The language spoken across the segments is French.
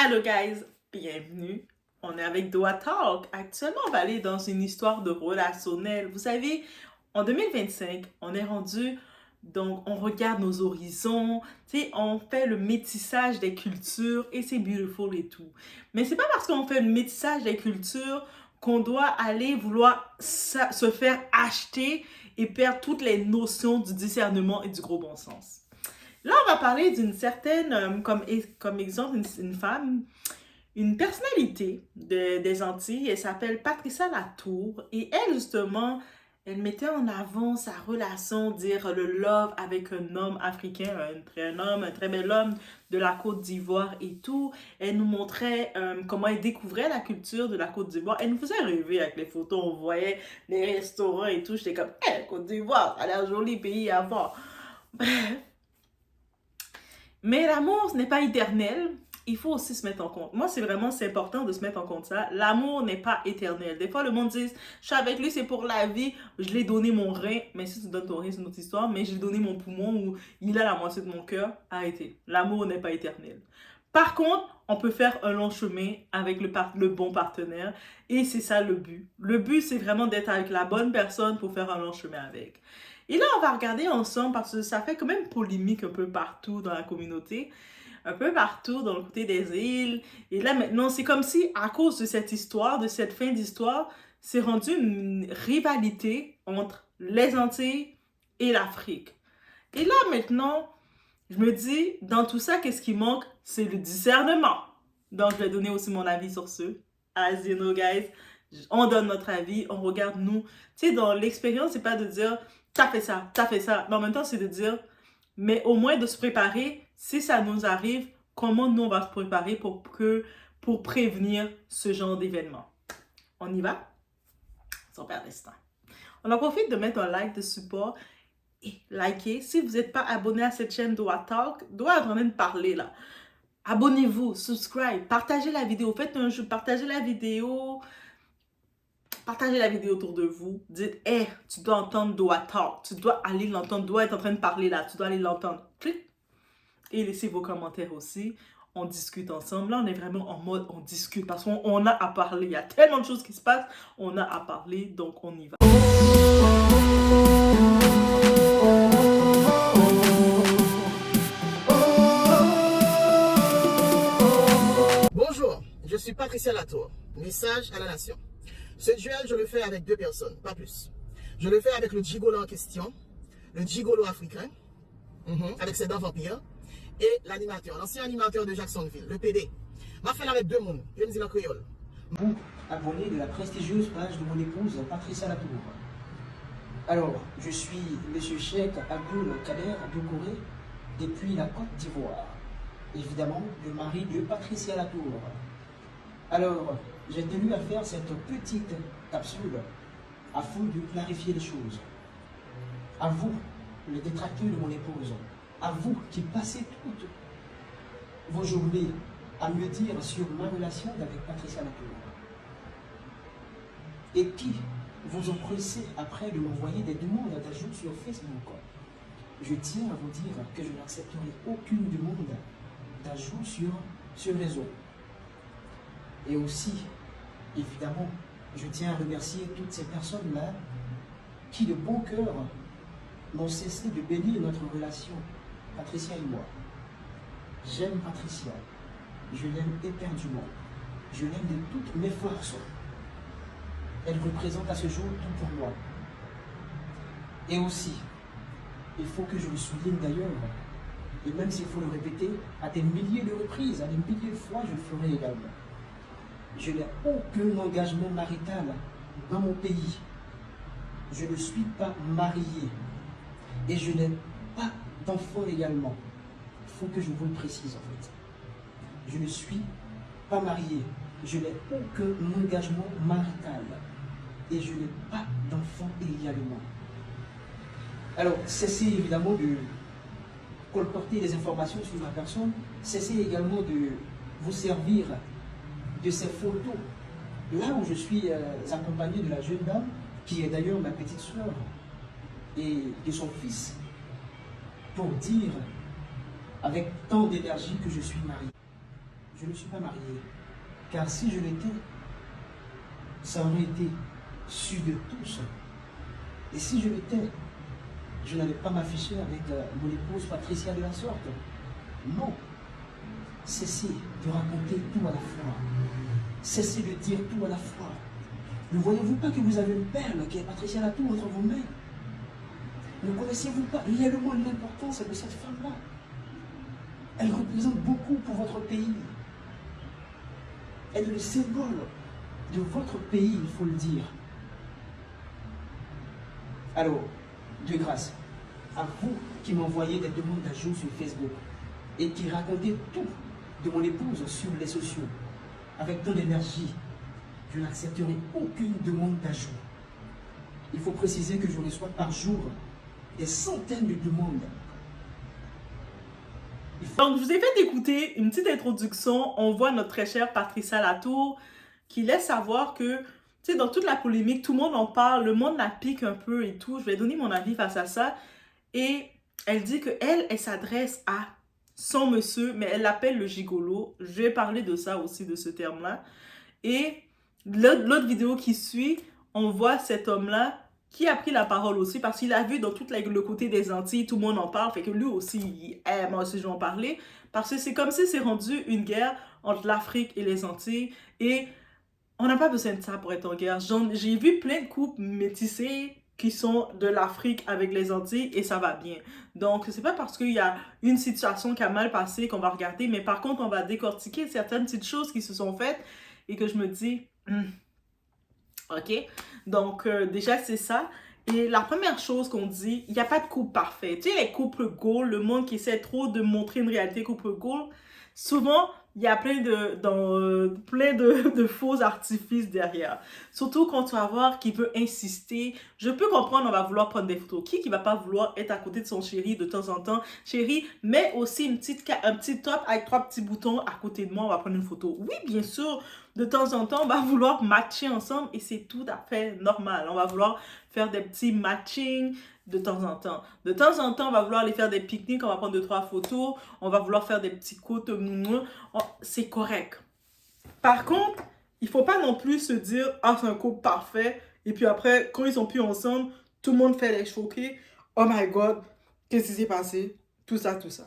Hello guys, bienvenue. On est avec Doa Talk. Actuellement, on va aller dans une histoire de relationnel. Vous savez, en 2025, on est rendu, donc on regarde nos horizons, tu sais, on fait le métissage des cultures et c'est beautiful et tout. Mais c'est pas parce qu'on fait le métissage des cultures qu'on doit aller vouloir se faire acheter et perdre toutes les notions du discernement et du gros bon sens. Là, on va parler d'une certaine, comme exemple, une femme, une personnalité des Antilles. Elle s'appelle Patricia Latour. Et elle, justement, elle mettait en avant sa relation, dire le love avec un homme africain, un très bel homme de la Côte d'Ivoire et tout. Elle nous montrait comment elle découvrait la culture de la Côte d'Ivoire. Elle nous faisait rêver avec les photos. On voyait les restaurants et tout. J'étais comme, hé, Côte d'Ivoire, ça a l'air joli pays à voir. Bref. Mais l'amour, ce n'est pas éternel. Il faut aussi se mettre en compte. Moi, c'est important de se mettre en compte ça. L'amour n'est pas éternel. Des fois, le monde dit, je suis avec lui, c'est pour la vie. Je l'ai donné mon rein. Mais si tu donnes ton rein, c'est une autre histoire. Mais j'ai donné mon poumon ou il a la moitié de mon cœur. Arrêtez. L'amour n'est pas éternel. Par contre, on peut faire un long chemin avec le bon partenaire. Et c'est ça le but. Le but, c'est vraiment d'être avec la bonne personne pour faire un long chemin avec. Et là, on va regarder ensemble parce que ça fait quand même polémique un peu partout dans la communauté, un peu partout dans le côté des îles. Et là, maintenant, c'est comme si, à cause de cette histoire, de cette fin d'histoire, c'est rendu une rivalité entre les Antilles et l'Afrique. Et là, maintenant, je me dis, dans tout ça, qu'est-ce qui manque? C'est le discernement. Donc, je vais donner aussi mon avis sur ce. As you know, guys, on donne notre avis, on regarde nous. Tu sais, dans l'expérience, c'est pas de dire t'as fait ça, t'as fait ça. Mais en même temps, c'est de dire, mais au moins de se préparer, si ça nous arrive, comment nous on va se préparer pour prévenir ce genre d'événement. On y va? Sans perdre de temps. On en profite de mettre un like de support et liker. Si vous n'êtes pas abonné à cette chaîne Doa Talk, Doa est en train de parler là. Abonnez-vous, subscribe, partagez la vidéo, faites un jeu, partagez la vidéo. Partagez la vidéo autour de vous. Dites, hey, tu dois entendre Doa Talk. Tu dois aller l'entendre. Doa est en train de parler là. Tu dois aller l'entendre. Clique. Et laissez vos commentaires aussi. On discute ensemble. Là, on est vraiment en mode on discute parce qu'on a à parler. Il y a tellement de choses qui se passent. On a à parler. Donc, on y va. Bonjour, je suis Patricia Latour. Message à la nation. Ce duel, je le fais avec deux personnes, pas plus. Je le fais avec le gigolo en question, le gigolo africain, avec ses dents vampires, et l'animateur, l'ancien animateur de Jacksonville, le PD. M'a fait avec deux mondes, je me dis en créole. Vous, abonné de la prestigieuse page de mon épouse Patricia Latour. Alors, je suis M. Cheikh Abdul Kader Doucouré depuis la Côte d'Ivoire. Évidemment, le mari de Patricia Latour. Alors, j'ai tenu à faire cette petite capsule afin de clarifier les choses. À vous, les détracteurs de mon épouse, à vous qui passez toutes vos journées à me dire sur ma relation avec Patricia Latour et qui vous ont pressé après de m'envoyer des demandes d'ajout sur Facebook. Je tiens à vous dire que je n'accepterai aucune demande d'ajout sur ce réseau. Et aussi, évidemment, je tiens à remercier toutes ces personnes-là qui, de bon cœur, n'ont cessé de bénir notre relation, Patricia et moi. J'aime Patricia. Je l'aime éperdument. Je l'aime de toutes mes forces. Elle représente à ce jour tout pour moi. Et aussi, il faut que je le souligne d'ailleurs, et même s'il faut le répéter à des milliers de reprises, à des milliers de fois, je le ferai également. Je n'ai aucun engagement marital dans mon pays. Je ne suis pas marié. Et je n'ai pas d'enfant également. Il faut que je vous le précise en fait. Je ne suis pas marié. Je n'ai aucun engagement marital. Et je n'ai pas d'enfant également. Alors, cessez évidemment de colporter des informations sur ma personne. Cessez également de vous servir de ces photos, là où je suis accompagné de la jeune dame, qui est d'ailleurs ma petite soeur, et de son fils, pour dire avec tant d'énergie que je suis marié. je ne suis pas marié. Car si je l'étais, ça aurait été su de tous. Et si je l'étais, je n'allais pas m'afficher avec mon épouse Patricia de la sorte. Non. Cessez de raconter tout à la fois. Cessez de dire tout à la fois. Ne voyez-vous pas que vous avez une perle qui est Patricia Latour entre vos mains? Ne connaissez-vous pas réellement l'importance de cette femme-là? Elle représente beaucoup pour votre pays. Elle est le symbole de votre pays, il faut le dire. Alors, de grâce, à vous qui m'envoyez des demandes d'ajout sur Facebook et qui racontez tout de mon épouse sur les sociaux, avec tant d'énergie, je n'accepterai aucune demande d'ajout. Il faut préciser que je reçois par jour des centaines de demandes. Donc, je vous ai fait écouter une petite introduction. On voit notre très chère Patricia Latour qui laisse savoir que, tu sais, dans toute la polémique, tout le monde en parle, le monde la pique un peu et tout. Je vais donner mon avis face à ça. Et elle dit qu'elle s'adresse à son monsieur, mais elle l'appelle le gigolo. Je vais parler de ça aussi, de ce terme-là. Et l'autre vidéo qui suit, on voit cet homme-là qui a pris la parole aussi parce qu'il a vu dans tout le côté des Antilles, tout le monde en parle, fait que lui aussi, moi aussi je vais en parler, parce que c'est comme si c'est rendu une guerre entre l'Afrique et les Antilles, et on n'a pas besoin de ça pour être en guerre. J'ai vu plein de couples métissés qui sont de l'Afrique avec les Antilles, et ça va bien. Donc, c'est pas parce qu'il y a une situation qui a mal passé qu'on va regarder, mais par contre, on va décortiquer certaines petites choses qui se sont faites, et que je me dis... OK? Donc, déjà, c'est ça. Et la première chose qu'on dit, il n'y a pas de couple parfait. Tu sais, les couples goals, le monde qui essaie trop de montrer une réalité couple goal, souvent, il y a plein de faux artifices derrière. Surtout quand tu vas voir qui veut insister. Je peux comprendre, on va vouloir prendre des photos. Qui va pas vouloir être à côté de son chéri de temps en temps? Chéri, mets aussi un petit top avec 3 petits boutons à côté de moi, on va prendre une photo. Oui, bien sûr, de temps en temps, on va vouloir matcher ensemble et c'est tout à fait normal. On va vouloir faire des petits matchings de temps en temps. De temps en temps, on va vouloir aller faire des pique-niques, on va prendre 2-3 photos, on va vouloir faire des petits côtes, c'est correct. Par contre, il faut pas non plus se dire « Ah, c'est un couple parfait » et puis après, quand ils sont plus ensemble, tout le monde fait les choqués. « Oh my God, qu'est-ce qui s'est passé? » Tout ça, tout ça.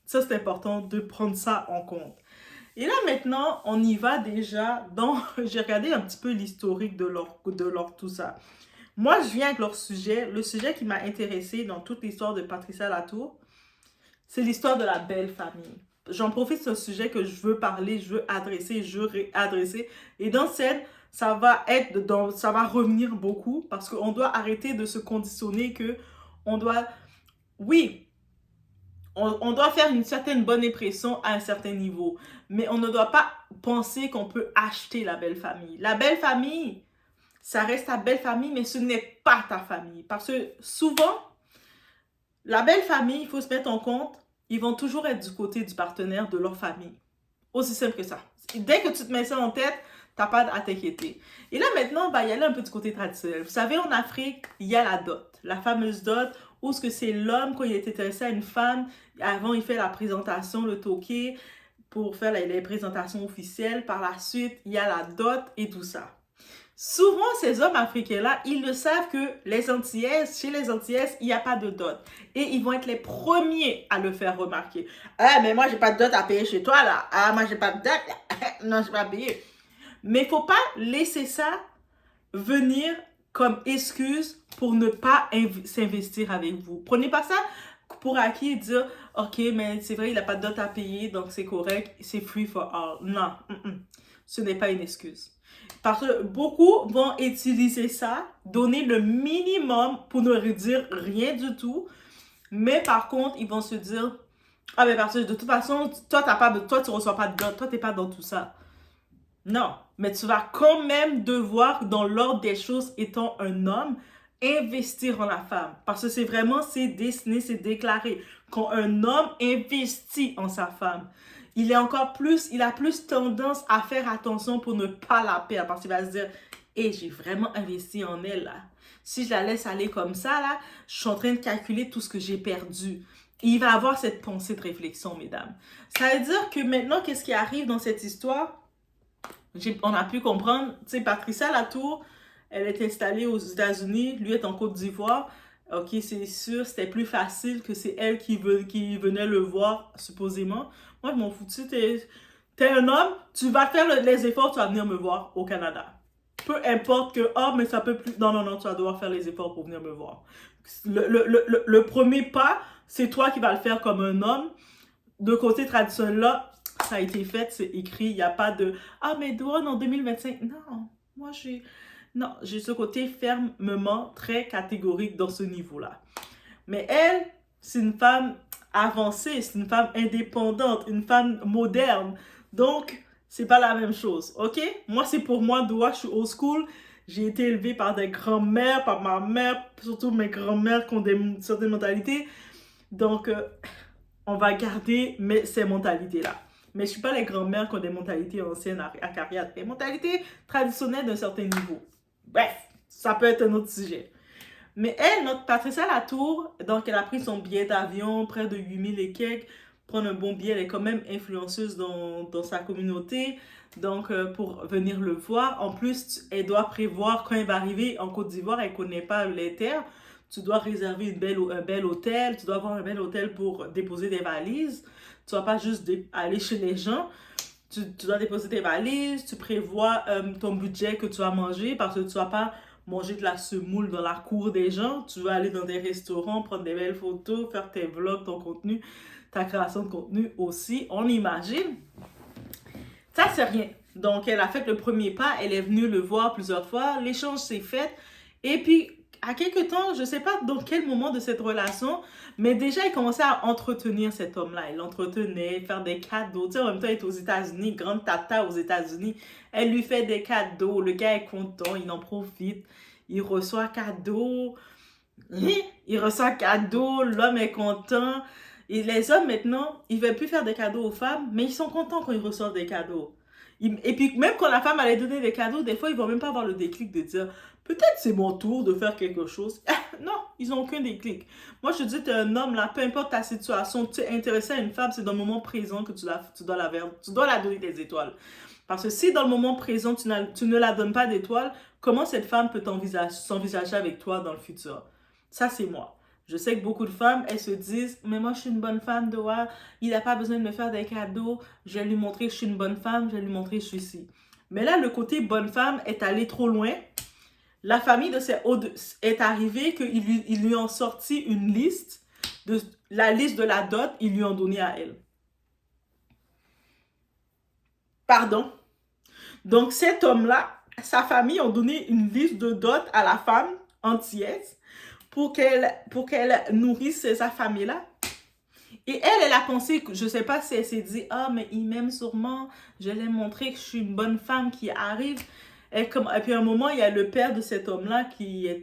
Ça, c'est important de prendre ça en compte. Et là, maintenant, on y va déjà dans... J'ai regardé un petit peu l'historique de leur tout ça. Moi, je viens avec leur sujet. Le sujet qui m'a intéressé dans toute l'histoire de Patricia Latour, c'est l'histoire de la belle famille. J'en profite de ce sujet que je veux parler, je veux adresser, je veux réadresser. Et dans cette, ça va revenir beaucoup parce qu'on doit arrêter de se conditionner que on doit... Oui, on doit faire une certaine bonne impression à un certain niveau. Mais on ne doit pas penser qu'on peut acheter la belle famille. La belle famille, ça reste ta belle famille, mais ce n'est pas ta famille. Parce que souvent, la belle famille, il faut se mettre en compte, ils vont toujours être du côté du partenaire de leur famille. Aussi simple que ça. Dès que tu te mets ça en tête, tu n'as pas à t'inquiéter. Et là, maintenant, on va y aller un peu du côté traditionnel. Vous savez, en Afrique, il y a la dot. La fameuse dot, où est-ce que c'est l'homme, quand il est intéressé à une femme, avant, il fait la présentation, le toqué, pour faire les présentations officielles. Par la suite, il y a la dot et tout ça. Souvent, ces hommes africains-là, ils le savent que chez les Antillaises, il n'y a pas de dot. Et ils vont être les premiers à le faire remarquer. « Ah, mais moi, j'ai pas de dot à payer chez toi, là. Ah, moi, j'ai pas de dot, là. Non, je vais pas payer. » Mais il ne faut pas laisser ça venir comme excuse pour ne pas s'investir avec vous. Prenez pas ça pour acquis et dire « Ok, mais c'est vrai, il n'a pas de dot à payer, donc c'est correct, c'est free for all. » Non, ce n'est pas une excuse. Parce que beaucoup vont utiliser ça, donner le minimum pour ne dire rien du tout. Mais par contre, ils vont se dire « Ah, mais parce que de toute façon, toi, tu ne reçois pas de dot, toi, tu n'es pas dans tout ça. » Non, mais tu vas quand même devoir, dans l'ordre des choses, étant un homme, investir en la femme. Parce que c'est destiné, c'est déclaré. Quand un homme investit en sa femme, il a plus tendance à faire attention pour ne pas la perdre. Parce qu'il va se dire, j'ai vraiment investi en elle, là. Si je la laisse aller comme ça, là, je suis en train de calculer tout ce que j'ai perdu. il va avoir cette pensée de réflexion, mesdames. Ça veut dire que maintenant, qu'est-ce qui arrive dans cette histoire? On a pu comprendre, tu sais, Patricia Latour, elle est installée aux États-Unis, lui est en Côte d'Ivoire. Ok, c'est sûr, c'était plus facile que c'est elle qui venait le voir, supposément. Moi, je m'en fous. T'es un homme, tu vas faire les efforts, tu vas venir me voir au Canada. Peu importe que, oh, mais ça peut plus. Non, non, non, tu vas devoir faire les efforts pour venir me voir. Le premier pas, c'est toi qui vas le faire comme un homme. De côté traditionnel, là, ça a été fait, c'est écrit. Il n'y a pas de, ah, mais douane en 2025. Non, moi, j'ai ce côté fermement très catégorique dans ce niveau-là. Mais elle, c'est une femme avancée, c'est une femme indépendante, une femme moderne. Donc, c'est pas la même chose, ok? Moi, c'est pour moi, Doua, je suis old school. J'ai été élevée par des grands-mères, par ma mère, surtout mes grands-mères qui ont certaines mentalités. Donc, on va garder ces mentalités-là. Mais je ne suis pas les grands-mères qui ont des mentalités anciennes à carrière, des mentalités traditionnelles d'un certain niveau. Bref, ça peut être un autre sujet. Mais elle, notre Patricia Latour, donc elle a pris son billet d'avion, près de 8000 et quelques, prendre un bon billet, elle est quand même influenceuse dans sa communauté, donc pour venir le voir. En plus, elle doit prévoir quand elle va arriver en Côte d'Ivoire, elle ne connaît pas les terres, tu dois réserver un bel hôtel, tu dois avoir un bel hôtel pour déposer des valises, tu ne vas pas juste aller chez les gens, tu dois déposer tes valises, tu prévois ton budget que tu vas manger parce que tu ne vas pas manger de la semoule dans la cour des gens, tu vas aller dans des restaurants, prendre des belles photos, faire tes vlogs, ton contenu, ta création de contenu aussi, on imagine. Ça, c'est rien. Donc, elle a fait le premier pas, elle est venue le voir plusieurs fois, l'échange s'est fait, et puis, à quelque temps, je ne sais pas dans quel moment de cette relation, mais déjà, il commençait à entretenir cet homme-là. Il l'entretenait, faire des cadeaux. Tu sais, en même temps, elle est aux États-Unis, grande tata aux États-Unis. Elle lui fait des cadeaux. Le gars est content, il en profite. Il reçoit cadeau. Il reçoit cadeau, l'homme est content. Et les hommes, maintenant, ils ne veulent plus faire des cadeaux aux femmes, mais ils sont contents quand ils reçoivent des cadeaux. Et puis, même quand la femme allait donner des cadeaux, des fois, ils ne vont même pas avoir le déclic de dire peut-être c'est mon tour de faire quelque chose. Non, ils n'ont aucun déclic. Moi, je te dis, tu es un homme, là, peu importe ta situation, tu es intéressé à une femme, c'est dans le moment présent que tu dois la donner des étoiles. Parce que si dans le moment présent, tu ne la donnes pas d'étoiles, comment cette femme peut s'envisager avec toi dans le futur? Ça, c'est moi. Je sais que beaucoup de femmes, elles se disent « Mais moi, je suis une bonne femme, Doua. Il n'a pas besoin de me faire des cadeaux. Je vais lui montrer que je suis une bonne femme. Je vais lui montrer que je suis ici. » Mais là, le côté bonne femme est allé trop loin. La famille de ces est arrivée qu'ils lui ont sorti une liste, la liste de la dot, ils lui ont donné à elle. Pardon. Donc, cet homme-là, sa famille ont donné une liste de dot à la femme antillaise pour qu'elle nourrisse sa famille-là. Et elle a pensé, je ne sais pas si elle s'est dit, ah, mais il m'aime sûrement, je vais montrer que je suis une bonne femme qui arrive. Et puis à un moment, il y a le père de cet homme-là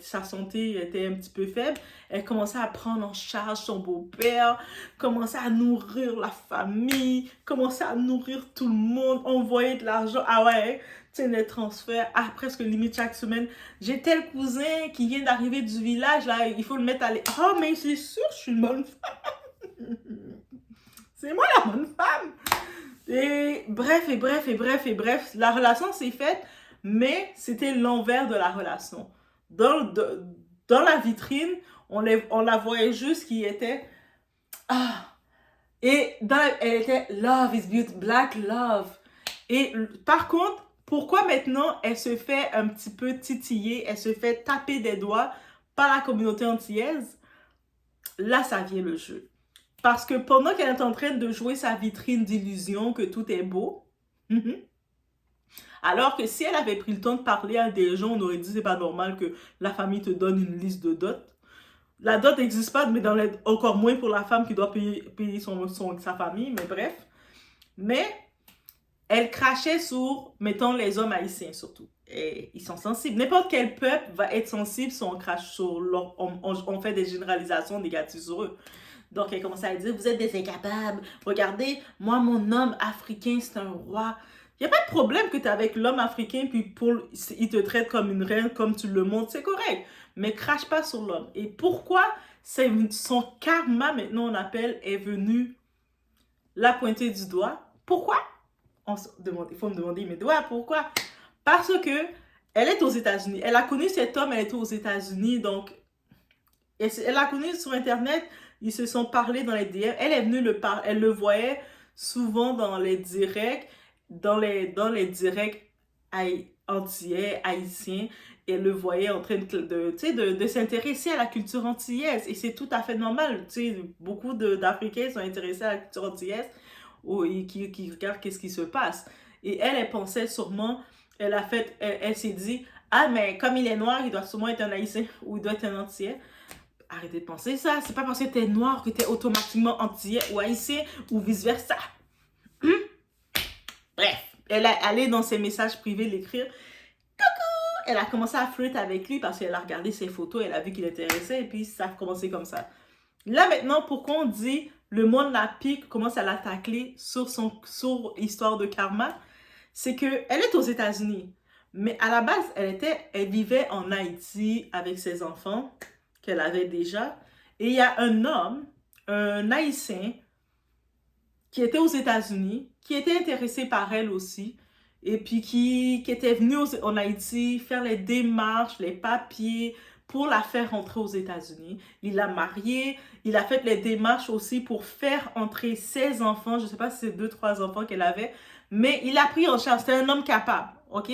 sa santé était un petit peu faible. Elle commençait à prendre en charge son beau-père, commençait à nourrir la famille, commençait à nourrir tout le monde, envoyer de l'argent. Ah ouais, tu sais, les transferts, presque limite chaque semaine. J'ai tel cousin qui vient d'arriver du village, là, il faut le mettre à l'école. Oh, mais c'est sûr, je suis une bonne femme. C'est moi la bonne femme. Et bref, la relation s'est faite. Mais c'était l'envers de la relation. Dans la vitrine, on la voyait juste qui était... Et elle était Love is beautiful, Black Love. Et par contre, pourquoi maintenant elle se fait un petit peu titiller, elle se fait taper des doigts par la communauté antillaise? Là, ça vient le jeu. Parce que pendant qu'elle est en train de jouer sa vitrine d'illusion que tout est beau, alors que si elle avait pris le temps de parler à des gens, on aurait dit c'est pas normal que la famille te donne une liste de dot. La dot n'existe pas, mais encore moins pour la femme qui doit payer sa famille, mais bref. Mais elle crachait sur, mettons, les hommes haïtiens surtout. Et ils sont sensibles. N'importe quel peuple va être sensible si on crache sur on fait des généralisations négatives sur eux. Donc elle commençait à dire, vous êtes des incapables. Regardez, moi, mon homme africain, c'est un roi. Il n'y a pas de problème que tu es avec l'homme africain, puis il te traite comme une reine, comme tu le montres, c'est correct. Mais crache pas sur l'homme. Et pourquoi son karma, maintenant on appelle, est venu la pointer du doigt. Pourquoi? Il faut me demander, mais pourquoi? Parce que elle est aux États-Unis. Elle a connu cet homme, elle était aux États-Unis, donc elle l'a connu sur Internet. Ils se sont parlé dans les DM. Elle est venue elle le voyait souvent dans les directs, dans les directs antillais, haïtiens. Elle le voyait en train de s'intéresser à la culture antillaise. Et c'est tout à fait normal. Beaucoup d'Africains sont intéressés à la culture antillaise et qui regardent qu'est-ce qui se passe. Et elle pensait sûrement, elle s'est dit, ah, mais comme il est noir, il doit sûrement être un haïtien ou il doit être un antillais. Arrêtez de penser ça. C'est pas parce que t'es noir que t'es automatiquement antillais ou haïtien ou vice-versa. Bref, elle est allée dans ses messages privés l'écrire. Coucou! Elle a commencé à flirter avec lui parce qu'elle a regardé ses photos, elle a vu qu'il intéressait et puis ça a commencé comme ça. Là maintenant, pourquoi on dit le monde la pique, commence à l'attaquer sur histoire de karma, c'est que elle est aux États-Unis. Mais à la base, elle vivait en Haïti avec ses enfants qu'elle avait déjà. Et il y a un homme, un Haïtien, qui était aux États-Unis, qui était intéressé par elle aussi, et puis qui était venu en Haïti faire les démarches, les papiers pour la faire rentrer aux États-Unis. Il l'a mariée, il a fait les démarches aussi pour faire entrer ses enfants, je ne sais pas si c'est 2-3 enfants qu'elle avait, mais il a pris en charge, c'est un homme capable, ok?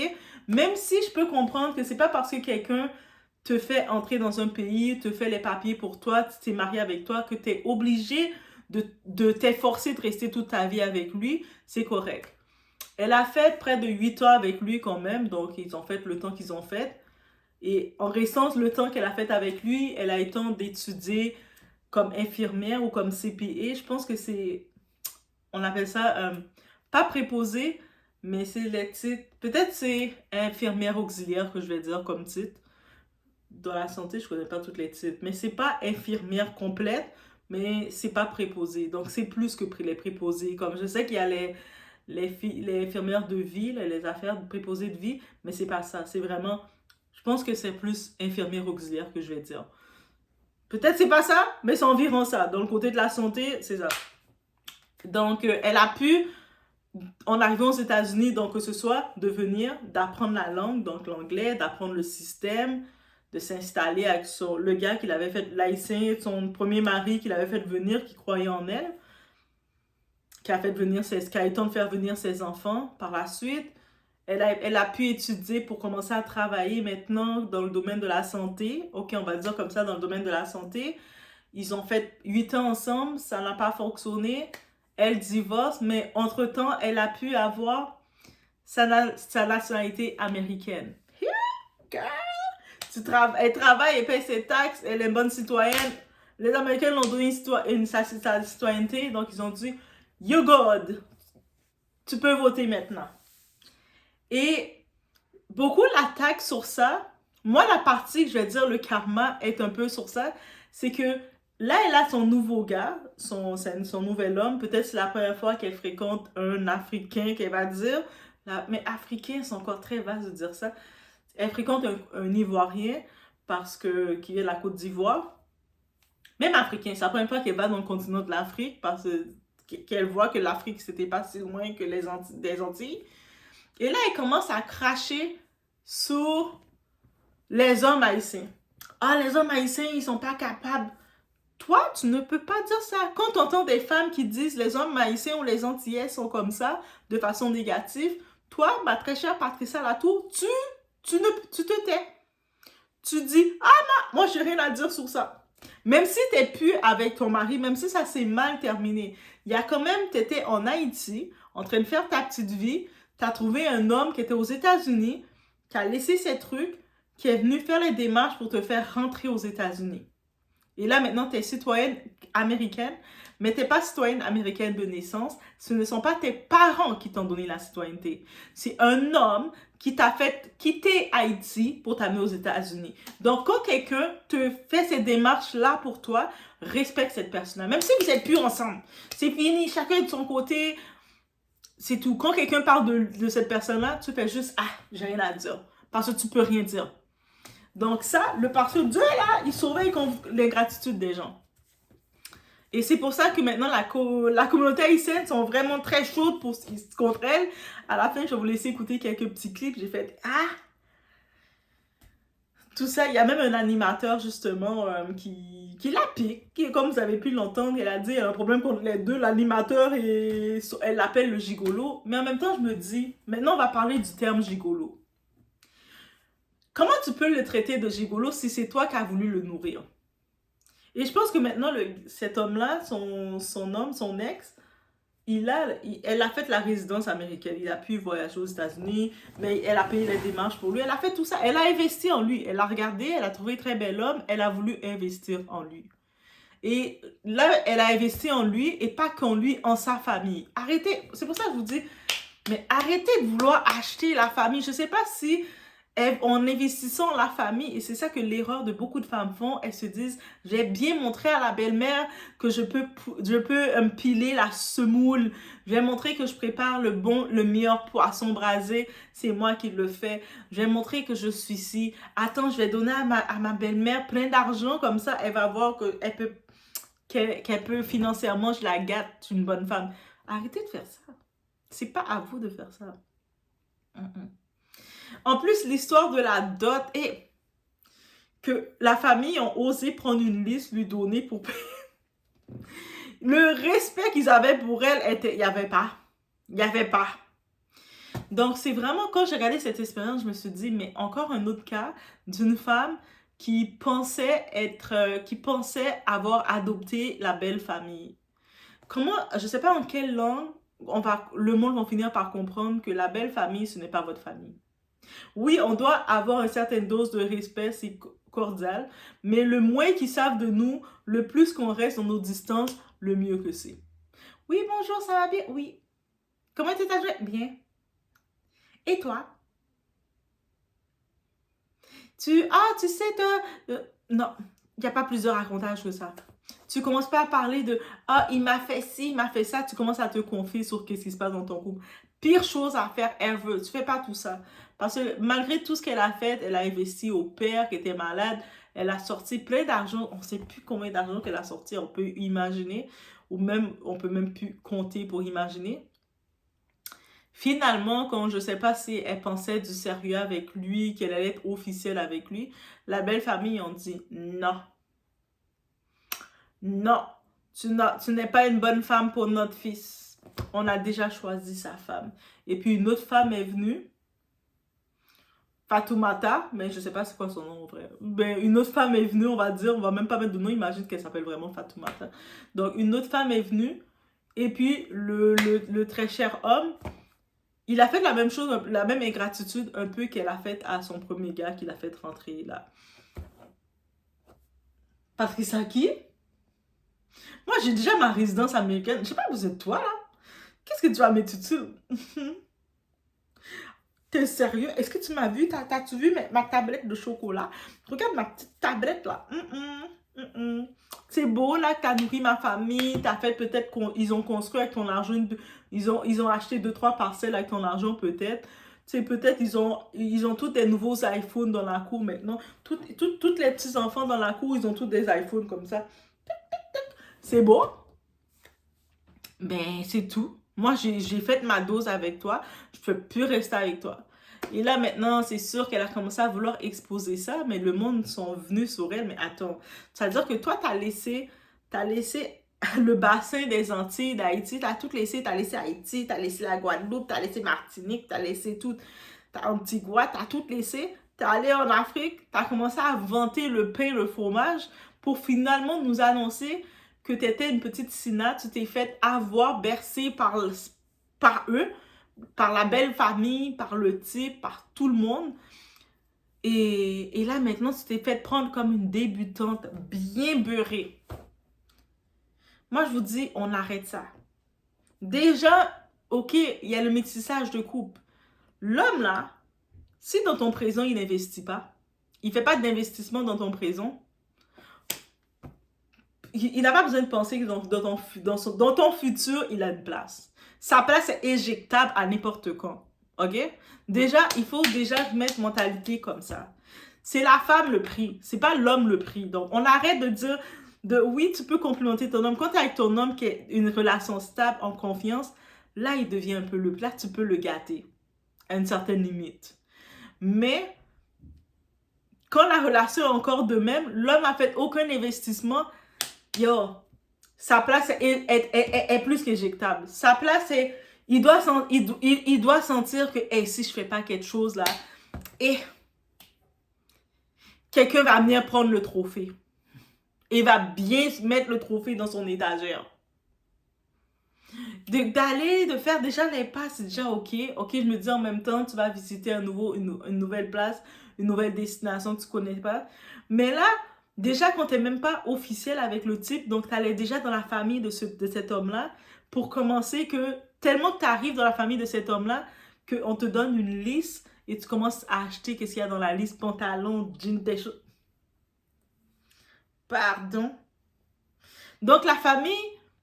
Même si je peux comprendre que c'est pas parce que quelqu'un te fait entrer dans un pays, te fait les papiers pour toi, tu t'es marié avec toi, que tu es obligé de t'efforcer de rester toute ta vie avec lui, c'est correct. Elle a fait près de 8 ans avec lui quand même, donc ils ont fait le temps qu'ils ont fait. Et en restant le temps qu'elle a fait avec lui, elle a eu le temps d'étudier comme infirmière ou comme CPA. Je pense que c'est, on appelle ça, pas préposé, mais c'est les titres. Peut-être c'est infirmière auxiliaire que je vais dire comme titre. Dans la santé, je connais pas tous les titres, mais c'est pas infirmière complète, mais c'est pas préposé. Donc c'est plus que les préposés. Comme je sais qu'il y a les infirmières de vie, les affaires de préposés de vie, mais c'est pas ça. C'est vraiment, je pense que c'est plus infirmière auxiliaire que je vais dire. Peut-être c'est pas ça, mais c'est environ ça. Dans le côté de la santé, c'est ça. Donc elle a pu, en arrivant aux États-Unis, donc que ce soit de venir, d'apprendre la langue, donc l'anglais, d'apprendre le système, de s'installer avec le gars qu'il avait fait, l'haïtien, son premier mari qu'il avait fait venir, qui croyait en elle, qui a eu le temps de faire venir ses enfants par la suite. Elle a pu étudier pour commencer à travailler maintenant dans le domaine de la santé. Ok, on va dire comme ça, dans le domaine de la santé. Ils ont fait 8 ans ensemble, ça n'a pas fonctionné. Elle divorce, mais entre-temps, elle a pu avoir sa nationalité américaine. Yeah, elle travaille, elle paye ses taxes, elle est une bonne citoyenne. Les Américains l'ont donné sa citoyenneté, donc ils ont dit « You good, tu peux voter maintenant ». Et beaucoup l'attaquent sur ça. Moi, la partie que je vais dire, le karma est un peu sur ça, c'est que là, elle a son nouveau gars, son nouvel homme. Peut-être c'est la première fois qu'elle fréquente un Africain, qu'elle va dire. Mais Africain, c'est encore très vaste de dire ça. Elle fréquente un Ivoirien qui vient de la Côte d'Ivoire. Même Africain, c'est la première fois qu'elle va dans le continent de l'Afrique parce qu'elle voit que l'Afrique, c'était pas si loin que des Antilles. Et là, elle commence à cracher sur les hommes haïtiens. Ah, les hommes haïtiens, ils sont pas capables. Toi, tu ne peux pas dire ça. Quand tu entends des femmes qui disent les hommes haïtiens ou les Antillais sont comme ça, de façon négative, toi, ma très chère Patricia Latour, tu te tais. Tu dis, ah non, moi, j'ai rien à dire sur ça. Même si tu n'es plus avec ton mari, même si ça s'est mal terminé, il y a quand même, tu étais en Haïti, en train de faire ta petite vie, tu as trouvé un homme qui était aux États-Unis, qui a laissé ses trucs, qui est venu faire les démarches pour te faire rentrer aux États-Unis. Et là, maintenant, tu es citoyenne américaine, mais tu n'es pas citoyenne américaine de naissance. Ce ne sont pas tes parents qui t'ont donné la citoyenneté. C'est un homme qui t'a fait quitter Haïti pour t'amener aux États-Unis. Donc, quand quelqu'un te fait ces démarches-là pour toi, respecte cette personne-là. Même si vous n'êtes plus ensemble, c'est fini, chacun de son côté, c'est tout. Quand quelqu'un parle de cette personne-là, tu fais juste « Ah, j'ai rien à dire » parce que tu peux rien dire. Donc ça, parce que Dieu est là, il surveille l'ingratitude des gens. Et c'est pour ça que maintenant, la communauté haïtienne sont vraiment très chaudes contre elle. À la fin, je vais vous laisser écouter quelques petits clips. J'ai fait, tout ça, il y a même un animateur, justement, qui la pique. Qui, comme vous avez pu l'entendre, elle a dit, elle a un problème contre les deux, l'animateur, et elle l'appelle le gigolo. Mais en même temps, je me dis, maintenant, on va parler du terme gigolo. Comment tu peux le traiter de gigolo si c'est toi qui as voulu le nourrir? Et je pense que maintenant, cet homme-là, son ex, elle a fait la résidence américaine. Il a pu voyager aux États-Unis, mais elle a payé les démarches pour lui. Elle a fait tout ça. Elle a investi en lui. Elle a regardé, elle a trouvé un très bel homme. Elle a voulu investir en lui. Et là, elle a investi en lui et pas qu'en lui, en sa famille. Arrêtez. C'est pour ça que je vous dis, mais arrêtez de vouloir acheter la famille. Je ne sais pas si en investissant la famille, et c'est ça que l'erreur de beaucoup de femmes font, elles se disent, j'ai bien montré à la belle-mère que je peux piler la semoule, je vais montrer que je prépare le meilleur poisson brasé, c'est moi qui le fais, je vais montrer que je suis ici, attends, je vais donner à ma belle-mère plein d'argent, comme ça, elle va voir qu'elle peut financièrement, je la gâte, une bonne femme. Arrêtez de faire ça. C'est pas à vous de faire ça. En plus, l'histoire de la dot est que la famille a osé prendre une liste, lui donner pour payer. Le respect qu'ils avaient pour elle, il n'y avait pas. Il n'y avait pas. Donc, c'est vraiment, quand j'ai regardé cette expérience, je me suis dit, mais encore un autre cas d'une femme qui pensait avoir adopté la belle famille. Comment, je ne sais pas en quelle langue, le monde va finir par comprendre que la belle famille, ce n'est pas votre famille. Oui, on doit avoir une certaine dose de respect, c'est cordial, mais le moins qu'ils savent de nous, le plus qu'on reste dans nos distances, le mieux que c'est. Oui, bonjour, ça va bien? Oui. Comment tu t'as joué? Bien. Et toi? Tu sais, non, il n'y a pas plusieurs racontages que ça. Tu commences pas à parler de « il m'a fait ci, il m'a fait ça », tu commences à te confier sur qu'est-ce qui se passe dans ton couple. Pire chose à faire ever, tu fais pas tout ça. Parce que malgré tout ce qu'elle a fait, elle a investi au père qui était malade, elle a sorti plein d'argent, on ne sait plus combien d'argent qu'elle a sorti, on peut imaginer, ou même, on peut même plus compter pour imaginer. Finalement, quand je ne sais pas si elle pensait du sérieux avec lui, qu'elle allait être officielle avec lui, la belle famille ont dit non. Non, tu n'es pas une bonne femme pour notre fils. On a déjà choisi sa femme. Et puis une autre femme est venue, Fatoumata, mais je ne sais pas c'est quoi son nom vrai. Ben, une autre femme est venue, on va dire, on va même pas mettre de nom, imagine qu'elle s'appelle vraiment Fatoumata. Donc une autre femme est venue, et puis le très cher homme, il a fait la même chose, la même ingratitude un peu qu'elle a faite à son premier gars qu'il a fait rentrer là. Patricia qui? Moi, j'ai déjà ma résidence américaine. Je sais pas, vous êtes toi, là? Qu'est-ce que tu vas mettre dessus? T'es sérieux? Est-ce que tu m'as vu? T'as-tu vu ma tablette de chocolat? Regarde ma petite tablette, là. C'est beau, là, que t'as nourri ma famille. T'as fait peut-être qu'ils ont construit avec ton argent. Ils ont acheté 2-3 parcelles avec ton argent, peut-être. Tu sais, peut-être ils ont tous des nouveaux iPhones dans la cour maintenant. Tous les petits-enfants dans la cour, ils ont tous des iPhones comme ça. C'est beau? Ben, c'est tout. Moi, j'ai fait ma dose avec toi. Je peux plus rester avec toi. Et là, maintenant, c'est sûr qu'elle a commencé à vouloir exposer ça, mais le monde sont venus sur elle. Mais attends, ça veut dire que toi, t'as laissé le bassin des Antilles, d'Haïti, t'as tout laissé. T'as laissé Haïti, t'as laissé la Guadeloupe, t'as laissé Martinique, t'as laissé tout. T'as Antigua, t'as tout laissé. T'es allé en Afrique, t'as commencé à vanter le pain, le fromage, pour finalement nous annoncer que tu étais une petite Sina, tu t'es fait avoir, bercée par eux, par la belle famille, par le type, par tout le monde. Et là, maintenant, tu t'es fait prendre comme une débutante bien beurrée. Moi, je vous dis, on arrête ça. Déjà, ok, il y a le métissage de couple. L'homme, là, si dans ton présent, il n'investit pas, il ne fait pas d'investissement dans ton présent, il n'a pas besoin de penser que dans ton futur, il a une place. Sa place est éjectable à n'importe quand. OK? Déjà, il faut déjà mettre mentalité comme ça. C'est la femme le prix, c'est pas l'homme le prix. Donc, on arrête de dire, oui, tu peux complimenter ton homme. Quand tu es avec ton homme qui a une relation stable, en confiance, là, il devient un peu là, tu peux le gâter à une certaine limite. Mais, quand la relation est encore de même, l'homme n'a fait aucun investissement, yo, sa place est plus qu'éjectable. Sa place est, il doit sentir que, hey, si je fais pas quelque chose là, et quelqu'un va venir prendre le trophée. Et va bien mettre le trophée dans son étagère. De faire déjà les pas, c'est déjà ok. Ok, je me dis en même temps, tu vas visiter une nouvelle place, une nouvelle destination que tu connais pas. Mais là, déjà quand t'es même pas officiel avec le type, donc t'allais déjà dans la famille de cet homme-là, pour commencer que, tellement que t'arrives dans la famille de cet homme-là, qu'on te donne une liste et tu commences à acheter qu'est-ce qu'il y a dans la liste, pantalon, jeans, des choses. Pardon. Donc, la famille,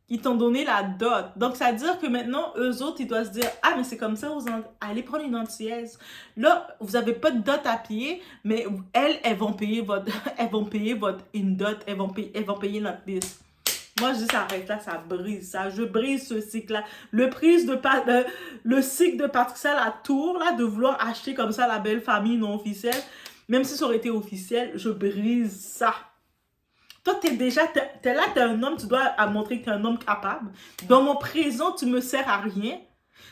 ils t'ont donné la dot. Donc, ça veut dire que maintenant, eux autres, ils doivent se dire, ah, mais c'est comme ça, allez prendre une antillaise. Là, vous n'avez pas de dot à payer, mais elles vont payer une dot, elles vont payer notre liste. Moi, je dis, ça arrête là, ça brise ça. Je brise ce cycle-là. Le cycle de Patricia Latour, là, de vouloir acheter comme ça la belle famille non officielle, même si ça aurait été officiel, je brise ça. Toi, t'es là, t'es un homme, tu dois montrer que t'es un homme capable. Dans mon présent, tu me sers à rien.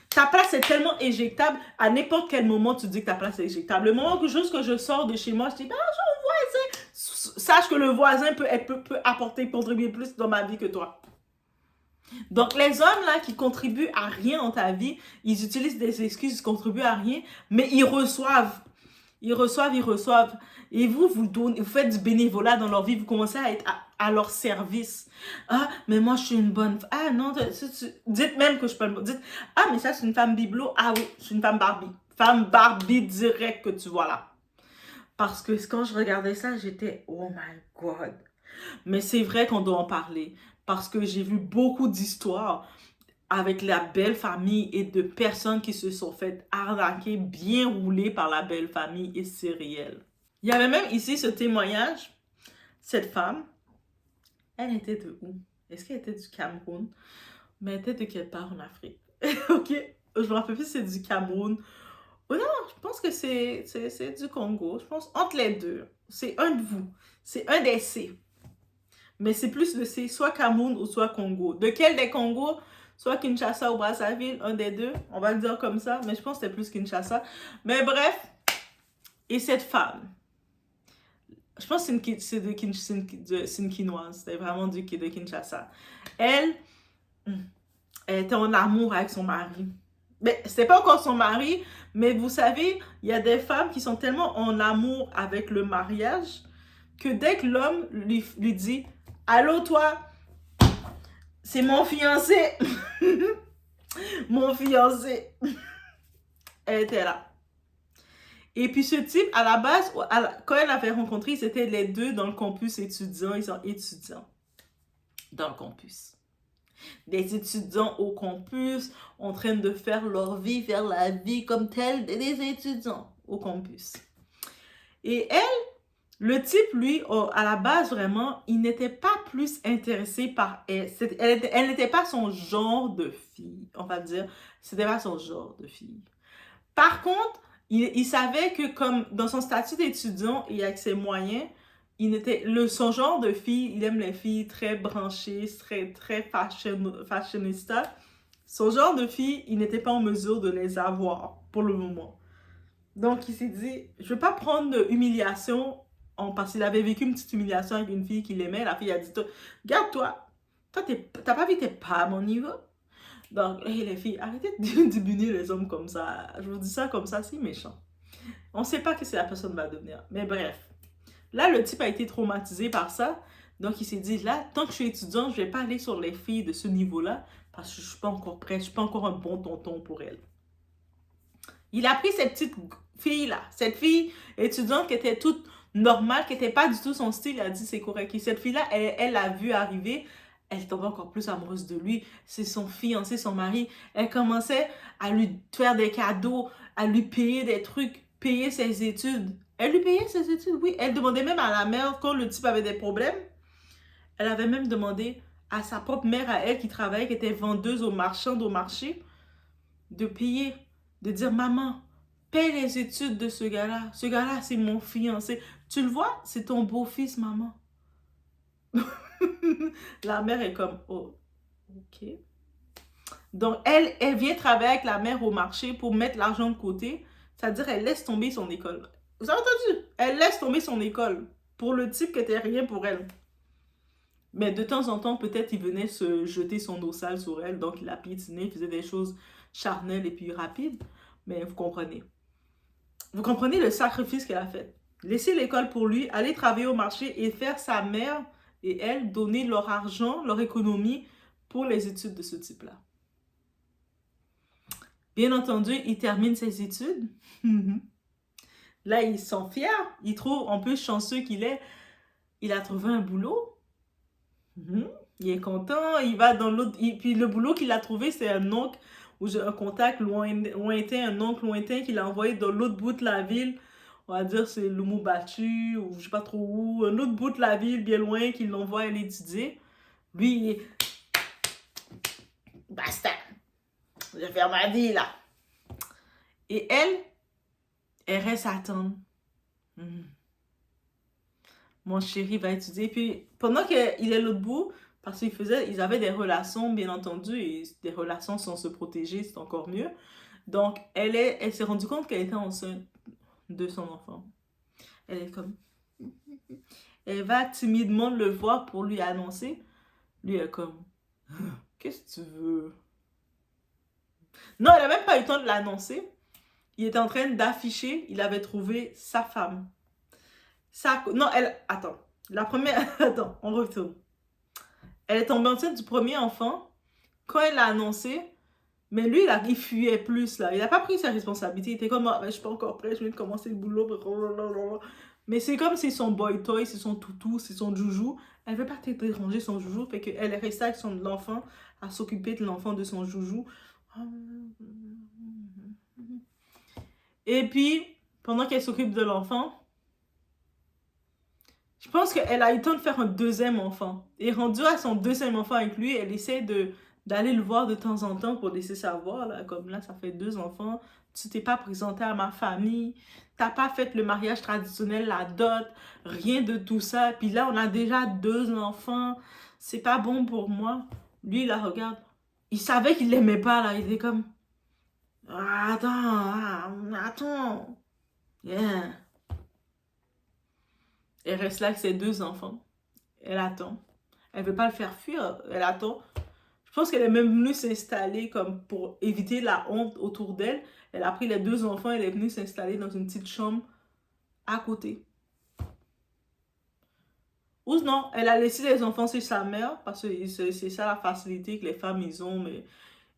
Ta place est tellement éjectable, à n'importe quel moment, tu dis que ta place est éjectable. Le moment que je sors de chez moi, je dis, bonjour voisin. Sache que le voisin peut contribuer plus dans ma vie que toi. Donc, les hommes là qui contribuent à rien dans ta vie, ils utilisent des excuses, ils contribuent à rien, mais ils reçoivent. Ils reçoivent. Et vous faites du bénévolat dans leur vie, vous commencez à être à leur service. Ah, mais moi, je suis une bonne femme. Ah, non, dites même que je peux dites, ah, mais ça, c'est une femme bibelot. Ah oui, je suis une femme Barbie. Femme Barbie direct que tu vois là. Parce que quand je regardais ça, j'étais, oh my God. Mais c'est vrai qu'on doit en parler. Parce que j'ai vu beaucoup d'histoires avec la belle famille et de personnes qui se sont faites arnaquer, bien roulées par la belle famille, et c'est réel. Il y avait même ici ce témoignage, cette femme, elle était de où? Est-ce qu'elle était du Cameroun? Mais elle était de quelle part en Afrique? Ok, je me rappelle plus si c'est du Cameroun. Oh non, je pense que c'est du Congo. Je pense entre les deux. C'est un de vous. C'est un des C. Mais c'est plus le C, soit Cameroun ou soit Congo. De quel des Congos? Soit Kinshasa ou Brazzaville, un des deux. On va le dire comme ça, mais je pense que c'était plus Kinshasa. Mais bref, et cette femme, je pense que c'est une Quinoise. C'était vraiment de Kinshasa. Elle était en amour avec son mari. Mais c'était pas encore son mari, mais vous savez, il y a des femmes qui sont tellement en amour avec le mariage que dès que l'homme lui dit « Allô, toi, c'est mon fiancé. » Mon fiancé. Elle était là. Et puis ce type, à la base, quand elle l'avait rencontré, ils étaient les deux dans le campus étudiant. Ils sont étudiants dans le campus. Des étudiants au campus, en train de faire leur vie, faire la vie comme telle des étudiants au campus. Et elle, le type, lui, à la base, vraiment, il n'était pas plus intéressé par elle. Elle n'était pas son genre de fille, on va dire. C'était pas son genre de fille. Par contre, il savait que comme dans son statut d'étudiant et avec ses moyens, son genre de fille, il aime les filles très branchées, très fashionista. Son genre de fille, il n'était pas en mesure de les avoir pour le moment. Donc, il s'est dit, je ne veux pas prendre d'humiliation parce qu'il avait vécu une petite humiliation avec une fille qu'il aimait. La fille a dit, regarde-toi, toi, t'as pas vu tes pas à mon niveau? Donc, hey, les filles, arrêtez de diminuer les hommes comme ça. Je vous dis ça comme ça, c'est méchant. On ne sait pas que la personne va devenir. Mais bref. Là, le type a été traumatisé par ça. Donc, il s'est dit, là, tant que je suis étudiant, je ne vais pas aller sur les filles de ce niveau-là parce que je ne suis pas encore prête. Je ne suis pas encore un bon tonton pour elle. Il a pris cette petite fille-là. Cette fille étudiante qui était toute normale, qui n'était pas du tout son style. Il a dit, c'est correct. Et cette fille-là, elle l'a vu arriver. Elle tombait encore plus amoureuse de lui. C'est son fiancé, son mari. Elle commençait à lui faire des cadeaux, à lui payer des trucs, payer ses études. Elle lui payait ses études, oui. Elle demandait même à la mère, quand le type avait des problèmes, elle avait même demandé à sa propre mère, à elle qui travaillait, qui était vendeuse au marché, de payer, de dire, maman, paye les études de ce gars-là. Ce gars-là, c'est mon fiancé. Tu le vois, c'est ton beau-fils, maman. La mère est comme, oh, ok. Donc, elle vient travailler avec la mère au marché pour mettre l'argent de côté. C'est-à-dire, elle laisse tomber son école. Vous avez entendu? Elle laisse tomber son école pour le type qui était rien pour elle. Mais de temps en temps, peut-être, il venait se jeter son eau sale sur elle. Donc, il la piétinait, il faisait des choses charnelles et puis rapides. Mais vous comprenez. Vous comprenez le sacrifice qu'elle a fait. Laisser l'école pour lui, aller travailler au marché et faire sa mère et elle donner leur argent, leur économie pour les études de ce type-là. Bien entendu, il termine ses études. Là, il s'en fier. Il trouve, en plus chanceux qu'il est, il a trouvé un boulot. Il est content. Il va dans l'autre. Puis le boulot qu'il a trouvé, c'est un oncle ou un contact lointain, un oncle lointain qu'il a envoyé dans l'autre bout de la ville. On va dire c'est Lumubachu ou je sais pas trop où. Un autre bout de la ville bien loin qu'il l'envoie à l'étudier. Lui, il est... Basta! Je vais faire ma vie, là. Et elle reste à attendre. Mon chéri va étudier. Puis, pendant qu'il est l'autre bout, parce qu'ils avaient des relations, bien entendu, et des relations sans se protéger, c'est encore mieux. Donc, elle s'est rendue compte qu'elle était enceinte de son enfant. Elle est comme... Elle va timidement le voir pour lui annoncer. Lui est comme... Qu'est-ce que tu veux? Non, elle n'a même pas eu le temps de l'annoncer. Il était en train d'afficher, il avait trouvé sa femme. Non, attends. La première... Attends, on retourne. Elle est tombée enceinte du premier enfant. Quand elle l'a annoncé, mais lui, il fuyait plus, là. Il n'a pas pris sa responsabilité. Il était comme, je suis pas encore prêt, je viens de commencer le boulot. Mais c'est comme c'est son boy toy, c'est son toutou, c'est son joujou. Elle veut pas déranger son joujou, fait qu'elle est restée avec l'enfant, à s'occuper de l'enfant de son joujou. Et puis, pendant qu'elle s'occupe de l'enfant, je pense qu'elle a eu le temps de faire un deuxième enfant. Et rendue à son deuxième enfant avec lui, elle essaie d'aller le voir de temps en temps pour laisser savoir, là, comme là, ça fait 2 enfants, tu t'es pas présenté à ma famille, t'as pas fait le mariage traditionnel, la dot, rien de tout ça. Puis là, on a déjà 2 enfants, c'est pas bon pour moi. Lui, il la regarde. Il savait qu'il l'aimait pas, là. Il était comme... Attends. Yeah. Elle reste là avec ses 2 enfants. Elle attend. Elle veut pas le faire fuir. Elle attend. Je pense qu'elle est même venue s'installer comme pour éviter la honte autour d'elle. Elle a pris les 2 enfants. Elle est venue s'installer dans une petite chambre à côté. Ou non, elle a laissé les enfants chez sa mère parce que c'est ça la facilité que les femmes ils ont. Mais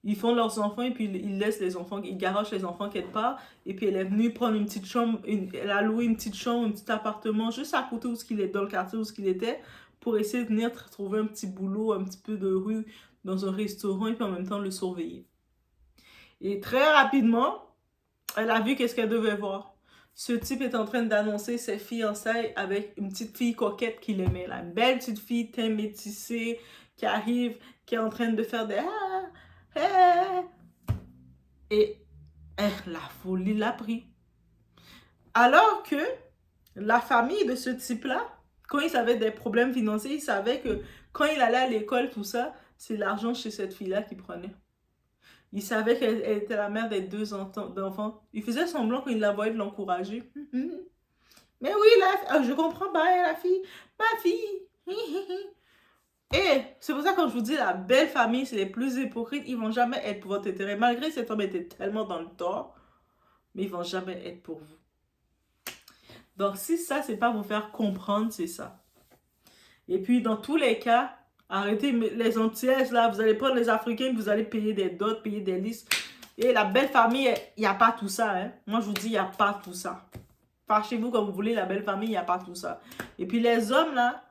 ils font leurs enfants et puis ils laissent les enfants, ils garochent les enfants quelque part. Et puis elle est venue prendre une petite chambre, elle a loué une petite chambre, un petit appartement juste à côté où il est, dans le quartier où il était, pour essayer de venir trouver un petit boulot, un petit peu de rue dans un restaurant et puis en même temps le surveiller. Et très rapidement, elle a vu qu'est-ce qu'elle devait voir. Ce type est en train d'annoncer ses fiançailles avec une petite fille coquette qu'il aimait. La belle petite fille teint métissé qui arrive, qui est en train de faire des... Et la folie l'a pris. Alors que la famille de ce type-là, quand ils avaient des problèmes financiers, ils savaient que quand il allait à l'école, tout ça, c'est l'argent chez cette fille-là qu'il prenait. Il savait qu'elle était la mère des 2 enfants. Il faisait semblant quand il la voyait de l'encourager. Mais oui, je comprends bien la fille. Ma fille. Et c'est pour ça que quand je vous dis la belle famille, c'est les plus hypocrites, ils vont jamais être pour votre intérêt. Malgré que cet homme était tellement dans le tort, mais ils vont jamais être pour vous. Donc si ça, c'est pas vous faire comprendre, c'est ça. Et puis dans tous les cas, arrêtez les Antillaises là, vous allez prendre les Africains, vous allez payer des dots, payer des listes. Et la belle famille, il n'y a pas tout ça. Hein. Moi je vous dis, il n'y a pas tout ça. Fâchez-vous comme vous voulez, la belle famille, il n'y a pas tout ça. Et puis les hommes là,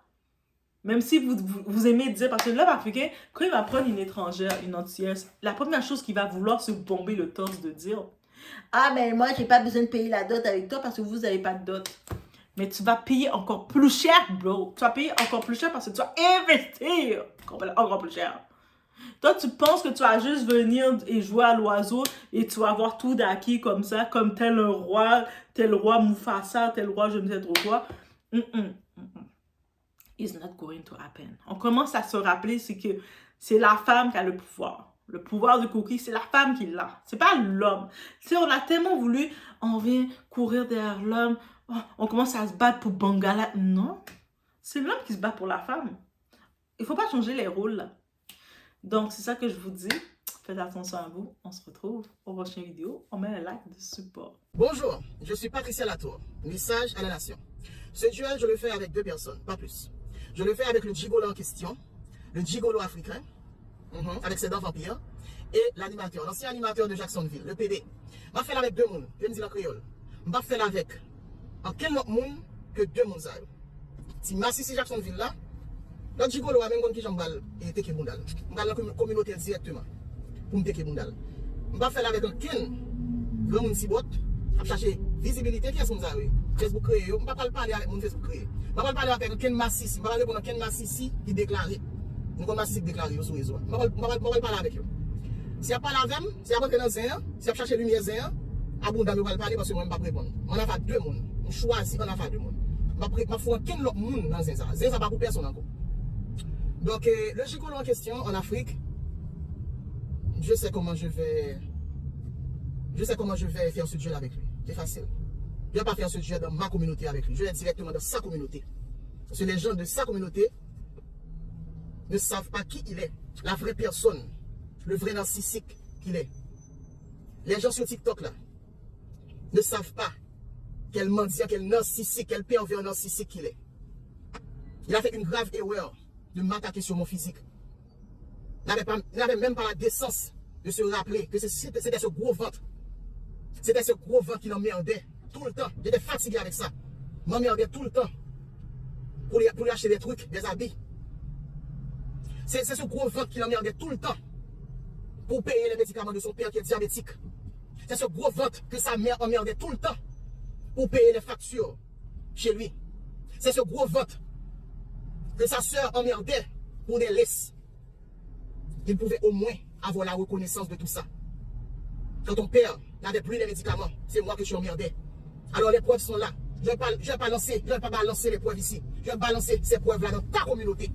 même si vous aimez dire, parce que l'homme africain, quand il va prendre une étrangère, une antillaise, la première chose qu'il va vouloir se bomber le torse de dire, Ah, mais moi, j'ai pas besoin de payer la dot avec toi parce que vous n'avez pas de dot. Mais tu vas payer encore plus cher, bro. Tu vas payer encore plus cher parce que tu vas investir encore plus cher. Toi, tu penses que tu vas juste venir et jouer à l'oiseau et tu vas avoir tout d'acquis comme ça, comme tel roi Mufasa, tel roi je ne sais trop quoi. It's not going to happen. On commence à se rappeler que c'est la femme qui a le pouvoir. Le pouvoir de Cookie, c'est la femme qui l'a. C'est pas l'homme. Tu sais, on a tellement voulu, on vient courir derrière l'homme, oh, on commence à se battre pour Bangala. Non, c'est l'homme qui se bat pour la femme. Il faut pas changer les rôles là. Donc, c'est ça que je vous dis. Faites attention à vous. On se retrouve au prochain vidéo. On met un like de support. Bonjour, je suis Patricia Latour. Message à la nation. Ce duel, je le fais avec 2 personnes, pas plus. Je le fais avec le gigolo en question, le gigolo africain, avec ses dents vampires, et l'animateur, l'ancien animateur de Jacksonville, le PD. Je vais faire avec 2 personnes, je me dis en créole. Je vais faire avec en quel autre monde que 2 personnes. Si je suis Jacksonville là, le gigolo a même qui j'en balle et teke bundal. Je vais dans la communauté directement pour me teke bundal. Je vais faire avec un grand monde si bot, je chercher visibilité qui est son zawe. Facebook créé, je ne vais pas parler avec mon Facebook créé. Je ne vais pas parler avec Ken Massissi, je ne vais pas parler avec Ken Massissi qui déclare. Ken Massissi qui déclare sur réseau. Je ne vais pas parler avec eux. Si je parle avec eux, si je rentre dans Zéan, si je cherche lumière Zéan, abondant, je ne vais pas parler parce que moi je ne vais pas répondre. On a fait 2 personnes. On choisit, on a fait 2 personnes. Je vais faire quel autre monde dans Zéan. Zéan, ça va pour personne encore. Donc, le gigolo en question, en Afrique, je sais comment je vais faire ce duel avec lui. C'est facile. Je ne vais pas faire ce duel dans ma communauté avec lui. Je vais directement dans sa communauté. Parce que les gens de sa communauté ne savent pas qui il est. La vraie personne. Le vrai narcissique qu'il est. Les gens sur TikTok là ne savent pas quel mendiant, quel narcissique, quel pervers narcissique qu'il est. Il a fait une grave erreur de m'attaquer sur mon physique. Il n'avait même pas la décence de se rappeler que c'était ce gros ventre. C'était ce gros ventre qui l'emmerdait tout le temps. J'étais fatigué avec ça. M'emmerdait tout le temps. Pour lui acheter des trucs, des habits. C'est ce gros ventre qui l'emmerdait tout le temps. Pour payer les médicaments de son père qui est diabétique. C'est ce gros ventre que sa mère emmerdait tout le temps. Pour payer les factures chez lui. C'est ce gros ventre que sa soeur emmerdait pour des laisses. Il pouvait au moins avoir la reconnaissance de tout ça. Quand ton père n'avait plus les médicaments, c'est moi que je emmerdais. Alors les preuves sont là. Je ne vais pas balancer les preuves ici. Je vais balancer ces preuves-là dans ta communauté.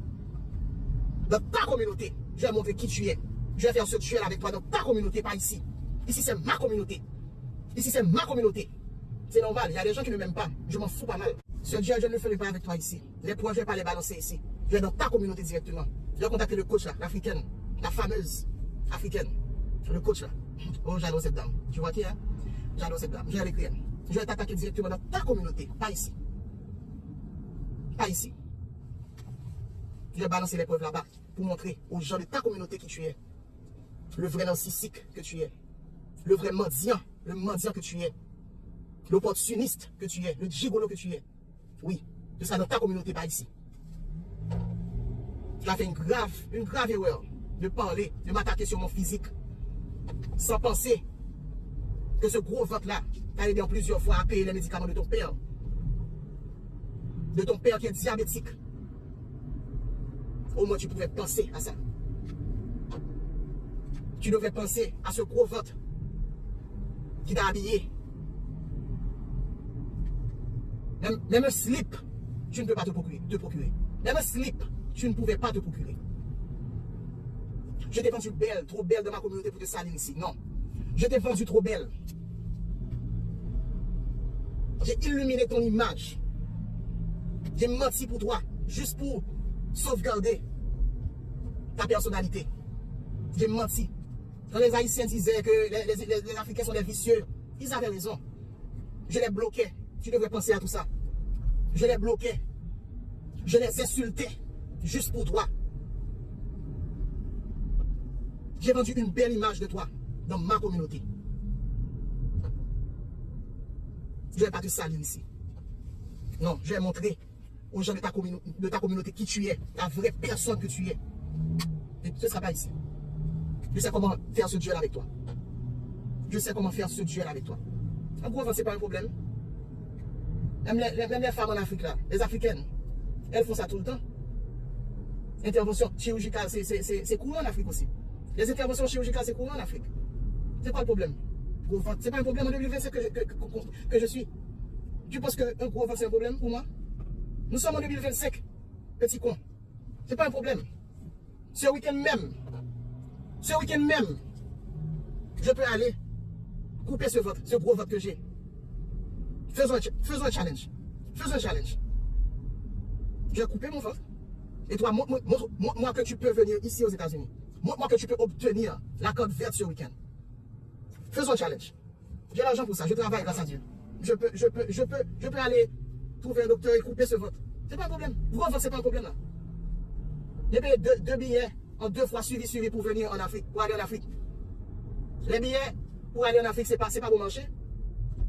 Dans ta communauté. Je vais montrer qui tu es. Je vais faire ce duel avec toi dans ta communauté, pas ici. Ici, c'est ma communauté. Ici, c'est ma communauté. C'est normal, il y a des gens qui ne m'aiment pas. Je m'en fous pas mal. Ce duel, je ne le ferai pas avec toi ici. Les preuves, je ne vais pas les balancer ici. Je vais dans ta communauté directement. Je vais contacter le coach là, l'africaine. La fameuse africaine. Le coach là. Oh, j'adore cette dame. Tu vois qui est? J'adore cette dame. Je vais l'écrire. Je vais t'attaquer directement dans ta communauté. Pas ici. Pas ici. Je vais balancer les preuves là-bas pour montrer aux gens de ta communauté qui tu es. Le vrai narcissique que tu es. Le vrai mendiant. Le mendiant que tu es. L'opportuniste que tu es. Le gigolo que tu es. Oui. De ça dans ta communauté, pas ici. Tu as fait une grave erreur de parler, de m'attaquer sur mon physique. Sans penser que ce gros ventre-là t'a aidé en plusieurs fois à payer les médicaments de ton père. De ton père qui est diabétique. Au moins tu pouvais penser à ça. Tu devrais penser à ce gros ventre qui t'a habillé. Même un slip, tu ne peux pas te procurer. Même un slip, tu ne pouvais pas te procurer. Je t'ai vendu belle, trop belle de ma communauté pour te salir ici. Non. Je t'ai vendu trop belle. J'ai illuminé ton image. J'ai menti pour toi, juste pour sauvegarder ta personnalité. J'ai menti. Quand les Haïtiens disaient que les Africains sont des vicieux, ils avaient raison. Je les bloquais. Tu devrais penser à tout ça. Je les bloquais. Je les insultais. Juste pour toi. J'ai vendu une belle image de toi dans ma communauté. Je ne vais pas te salir ici. Non, je vais montrer aux gens de ta communauté qui tu es, la vraie personne que tu es. Et ce ne sera pas ici. Je sais comment faire ce duel avec toi. je sais comment faire ce duel avec toi. Un gros ventre, c'est pas un problème. Même les femmes en Afrique, là, les Africaines, elles font ça tout le temps. Intervention chirurgicale, c'est courant en Afrique aussi. Les interventions chirurgicales, c'est courant en Afrique. C'est quoi le problème? Gros ventre, c'est pas un problème en 2025 que je suis. Tu penses qu'un gros ventre, c'est un problème pour moi? Nous sommes en 2025, petit con. C'est pas un problème. Ce week-end même, je peux aller couper ce gros ventre que j'ai. Faisons un challenge. Faisons un challenge. Je vais couper mon ventre. Et toi, montre-moi que tu peux venir ici aux États-Unis. Montre-moi que tu peux obtenir la carte verte ce week-end. Faisons un challenge. J'ai l'argent pour ça. Je travaille grâce à Dieu. Je peux aller trouver un docteur et couper ce ventre. C'est pas un problème. Gros ventre, c'est pas un problème là. J'ai payé deux billets en 2 fois suivi pour venir en Afrique, pour aller en Afrique. Les billets pour aller en Afrique, c'est pas bon marché.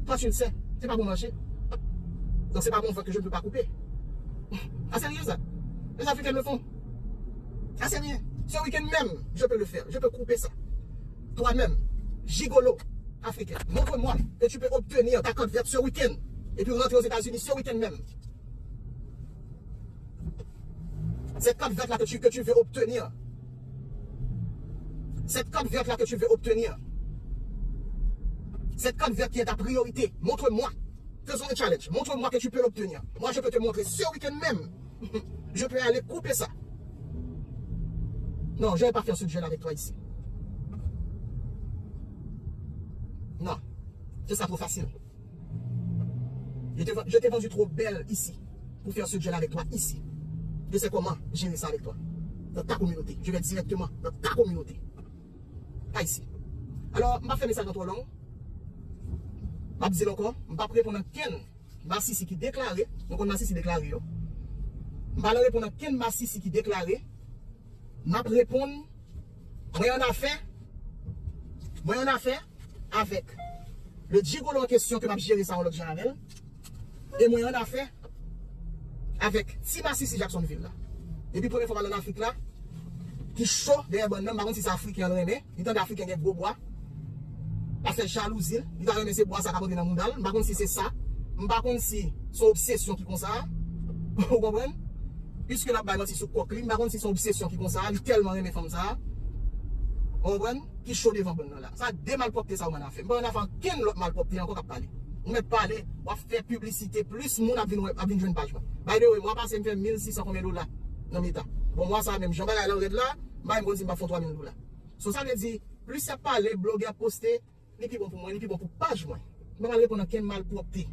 Toi, tu le sais. C'est pas bon marché. Donc, c'est pas bon que je ne peux pas couper. Ah, sérieux ça? Les Africains le font. Ah, sérieux? Ce week-end même, je peux le faire. Je peux couper ça. Toi-même, gigolo africain, montre-moi que tu peux obtenir ta carte verte ce week-end et puis rentrer aux États-Unis ce week-end même. Cette carte verte là que tu veux obtenir. Cette carte verte là que tu veux obtenir. Cette carte verte qui est ta priorité. Montre-moi. Faisons un challenge. Montre-moi que tu peux l'obtenir. Moi, je peux te montrer ce week-end même. Je peux aller couper ça. Non, je ne vais pas faire ce duel avec toi ici. Non. C'est ça trop facile. Je t'ai vendu trop belle ici pour faire ce duel avec toi ici. Je sais comment gérer ça avec toi. Dans ta communauté. Je vais directement dans ta communauté. Pas ici. Alors, je vais faire un message dans trop long. Je vais dire encore, je vais répondre à Ken Massissi qui déclaré. Donc, on Massissi déclaré. Je vais répondre à Ken Massissi qui déclaré. Je vais répondre. Moi, on a fait avec le gigolo en question que je vais gérer ça en l'autre journal. Et moi, on a fait avec Timassissi Jacksonville là. Et puis, première fois en Afrique là, qui chaud derrière bon nom, par contre, si c'est Africain, il est Africain qui a gros bois. Parce que jalousie, il va remettre ses bois ça capoter dans le monde. Par contre, si c'est ça, par contre, si son obsession qui comme ça, vous comprenez? Puisque la balle, si sous coquille, par contre, si son obsession qui comme ça, il tellement aimé comme ça, vous comprenez? Qui chaud devant bon là. Ça a malporté ça, on a fait. Bon, on a fait quel autre malporté encore qu'à parler. On met parler, on va faire publicité, plus monde a venu une page. By the way, moi, je vais faire 1600 combien $. Dans mes temps. Bon, moi, ça même, j'en vais aller là, je vais faire 3000 $. So, ça veut dire, plus ça parle, blogueur posté, ni plus bon pour moi, ni plus bon pour page moi. Je vais répondre à quel malpropreté.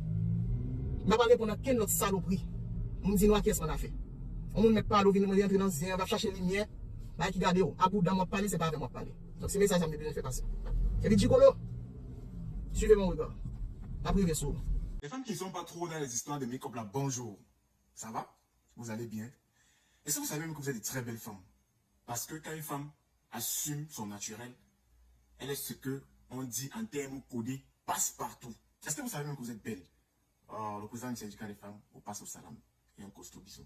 Je vais répondre à quelle autre saloperie. On me dit, nous, qu'est-ce qu'on a fait? On me met pas l'eau, on va entrer dans un, on va chercher les lumière. Bah, qui garde, à bout d'un mot parler, c'est pas avec moi parler. Donc, c'est message, ça me fait passer. Et puis, gigolo, suivez mon regard. La privé sourd. Les femmes qui ne sont pas trop dans les histoires de make-up là, bonjour. Ça va? Vous allez bien? Est-ce que vous savez même que vous êtes des très belles femmes? Parce que quand une femme assume son naturel, elle est ce que on dit en termes codés passe partout. Est-ce que vous savez même que vous êtes belle? Oh, le président du syndicat des femmes, on passe au salam. Et un costaud bisou.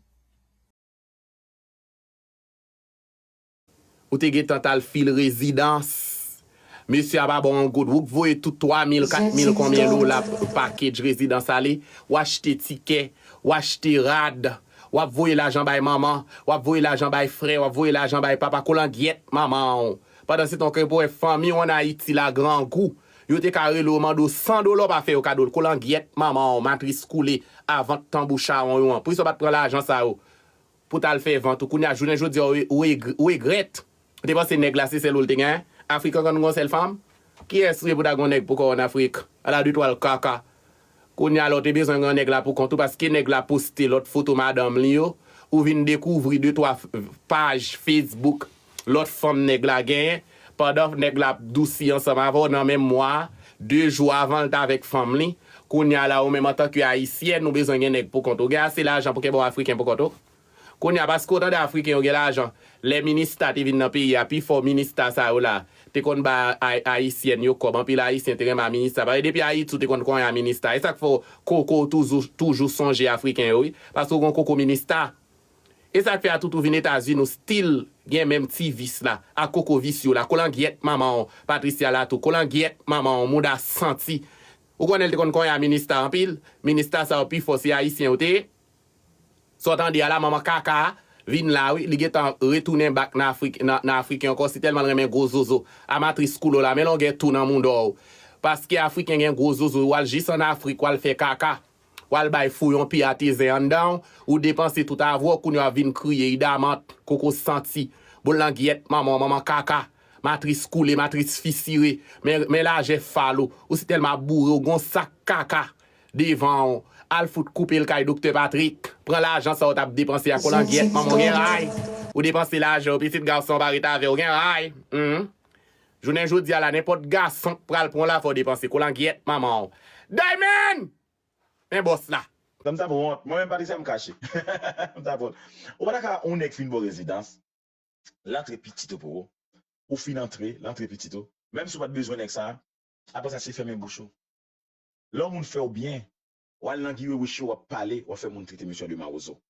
Ou te gen total fil résidence. Monsieur a pas bon good. Vous voyez tout 3000, 4000 combien d'eau la package résidence aller. Ou acheter ticket, ou acheter rad. Ou voyez l'argent bay maman, ou voyez l'argent bay frère, ou voyez l'argent bay papa colanguette maman. Pendant ce temps que pour famille en Haïti la grand goût. Yo te carré le mando $100 pas faire au cadeau colanguette maman, matrice coulée avant tamboucha on. Pour ça pas prendre l'argent ça pour t'al faire vente. Kounya journée jodi ou regrette. Tu penses nèg là c'est l'ol te gain. Afrique quand nous seule femme qui est pour ta nèg pour en Afrique. À la du toile caca. Kounya l'autre besoin un nèg là pour compte parce que nèg là poster l'autre photo madame Lio ou vinn découvrir 2-3 pages Facebook l'autre femme nèg là gain pendant nèg la douci ensemble avant dans même mois 2 jours avant le avec femme li kounya là ou même en tant que haïtienne nous besoin nèg pour compte gars c'est l'argent pour que bon africain pour compte kounya parce que autant d'africains ont l'argent les ministres qui viennent dans pays a puis fort ministre ça là te kon ba haïtienne yo comme puis haïtien te ma ministre ba depuis Haïti te kon un ministre et ça faut coco toujours songer africain oui parce que on coco ministre et ça fait à tout aux États-Unis style gen même ti vis là, à Coco Visio là, Kolangiet maman, Patricia Lato, Kolangiet maman, Mouda Santi. Ou connaît kon kon y a ministre en pile, ministre ça pi force haïtien oté. Sortant de la maman kaka, vin là oui, li getan retourner back na Afrique encore c'est tellement remen gros zozo. Amatrice koulo là, mais l'on gen tout dans monde parce que africain gen gros zozo, ou al jis en Afrique, ou al fait kaka. Ou al bay fouyon pi atise en down, ou dépenser tout avoir qu'on a vin crier idamant, Coco Santi, Bolangiet maman kaka. Matrice coulée, matrice fissirée, mais là j'ai fallo, ou c'est tellement bourré, ou gon sac kaka devant, al fout couper le caille docteur Patrick, prends l'argent ça ou t'a dépensé à Kolangiet, maman gen ray, ou dépenser l'argent, petit garçon barita avec ou gen ray, Jounen jodi à la n'importe garçon pral prend la faut dépenser Kolangiet, maman. Diamond! Un boss là. Comme ça, bon, moi-même, pas ça me cacher. Ou pas on est fin bonne résidence, l'entrée petite pour ou fin entrée, l'entrée petite, même si vous pas besoin de ça, après ça, c'est fermer bouchon. L'homme, on fait au bien, ou à l'anguille, ou ou parler, ou faire mon traiter monsieur de Marozo.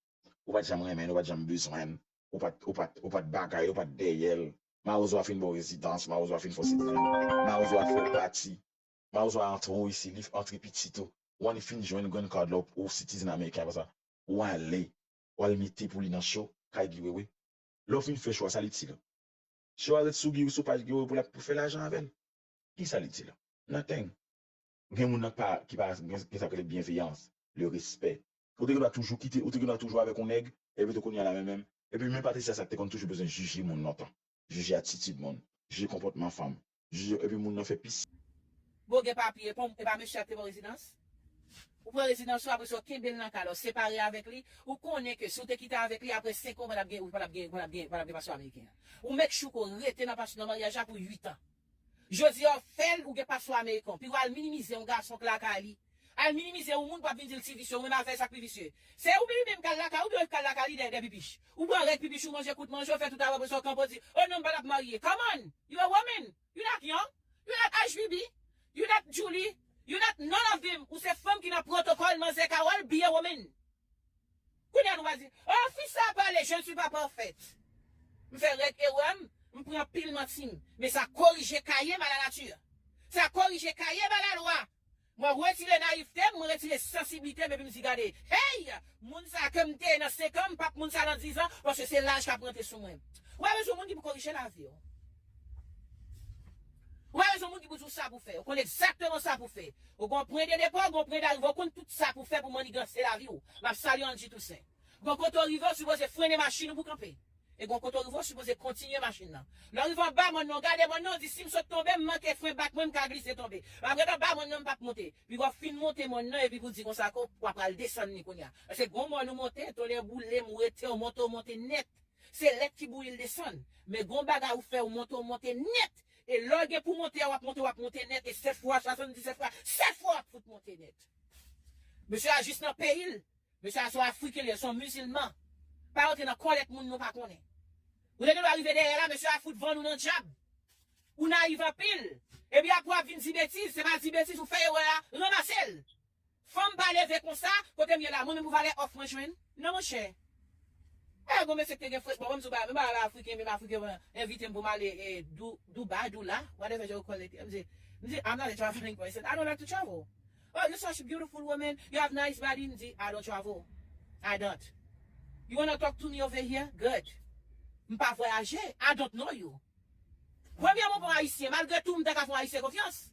Ou pas de jamais remen, ou pas de jamais besoin, ou pas de bagaille, ou pas de derrière. Marozo a fait une bonne résidence, Marozo a fait une fausse Marozo a fait partie, Marozo a entré ici, l'entrée petite, ou on fin joindre green card là, ou citizen américain, comme ça, ou aller mettre pour lui dans show, kaigi oui. L'offre fin fait choix, ça l'est-il. Choix de sous ou sous page pour faire l'argent avec. Qui ça l'est-il? Nothing. Gen moun nan pas qui pas qui ça la bienveillance, le respect. Ou te doit toujours quitter, ou te doit toujours avec un nègre, et puis te connait la même. Et puis même pas ça te toujours besoin de juger mon notan, juger attitude mon, juger comportement femme, juger et puis moun nan fait pisse. Bon gen papier pour pas monsieur te résidence. Ou pour résidence après so kembel nan kalo séparé avec lui, ou connaît que si ou te quitté avec lui après 5 ans pas la passeport américain. Ou mec chou ko rete nan passeport mariage pour 8 ans. Jodi a fait ou gen passeport américain, puis ou al minimiser un garçon que la kali. Al minimiser ou moun pa vinn dire vicieux, ou même faire sacrificieux. C'est ou même kal la kali ou de kal la kali des pipiche. Ou prend rek pipiche ou manger coûte manger fait tout à sur camp dit, "Oh non, pas la marier. Come on. You a woman. You not young. You not HBB. You not Julie. You not none of them. Ou c'est femme qui n'a protocole manger Carol be a woman." Kounya nous va dire, "Oh, fils ça parler, je ne suis pas parfaite." Me fait rek erreur. Je prends pile mentime, mais ça corrige cahier mal la nature. Ça corrige cahier mal la loi. Moi, retire naïveté, moi, retire sensibilité, mais je me dis, regardez, hey, moun sa comme t'es dans 5 ans, pas moun sa dans 10 ans, parce que c'est l'âge qui a pris sur moi. Ouais, mais ce monde qui peut corriger la vie. Ouais, mais ce monde qui peut tout ça pour faire. On connaît exactement ça pour faire. On comprend des départs, on comprend d'arriver, on connaît tout ça pour faire pour manigancer la vie. Ma salut en dit tout ça. Donc, quand on arrive, supposé freiner machine pour camper. Et quand on arrive, supposé continuer machine là. L'arrive en bas, mon nom, regardez mon nom, dit si je saute tomber, je manque frein back, moi, je glisser tomber. Après, en bas, mon nom, pas monter. Puis, on fin monter mon nom, et puis, vous dites qu'on s'accorde, pour après, le descendre, Nikonia. C'est bon, moi, nous monter, on les boule, mouetter, on monte net. C'est l'être qui bouille, le descendre. Mais, bon, bagarre, vous fait, on monte net. Et l'orgue pour monter, on va monter net. Et 7 fois, 77 fois, 7 fois, pour monter net. Monsieur a juste dans le pays. Monsieur a sont africains, ils sont musulmans. Pas rentrer dans collecte, moun, nous pas connaît. Vous devez arriver derrière là, monsieur, à foutre vent nous dans le job. Ou n'arrive en pile. Et bien, après, venir dire bêtises, c'est pas dire bêtises, vous faites, ramasser. Femme pas lever comme ça, côté mieux là, moi-même, vous allez offrir, joindre. Non, mon cher. Eh, bon, mais c'est que t'es frère, bon, je vais africain, même africain, inviter pour m'aller, Dubai, Doula, whatever you call it. I'm not a traveling person. I don't like to travel. Oh, you're such a beautiful woman. You have nice body. I don't travel. I don't. You want to talk to me over here? Good. Je ne pas voyager. I don't know you. Premièrement, pour haïtien, malgré tout, je ne pas haïtien confiance.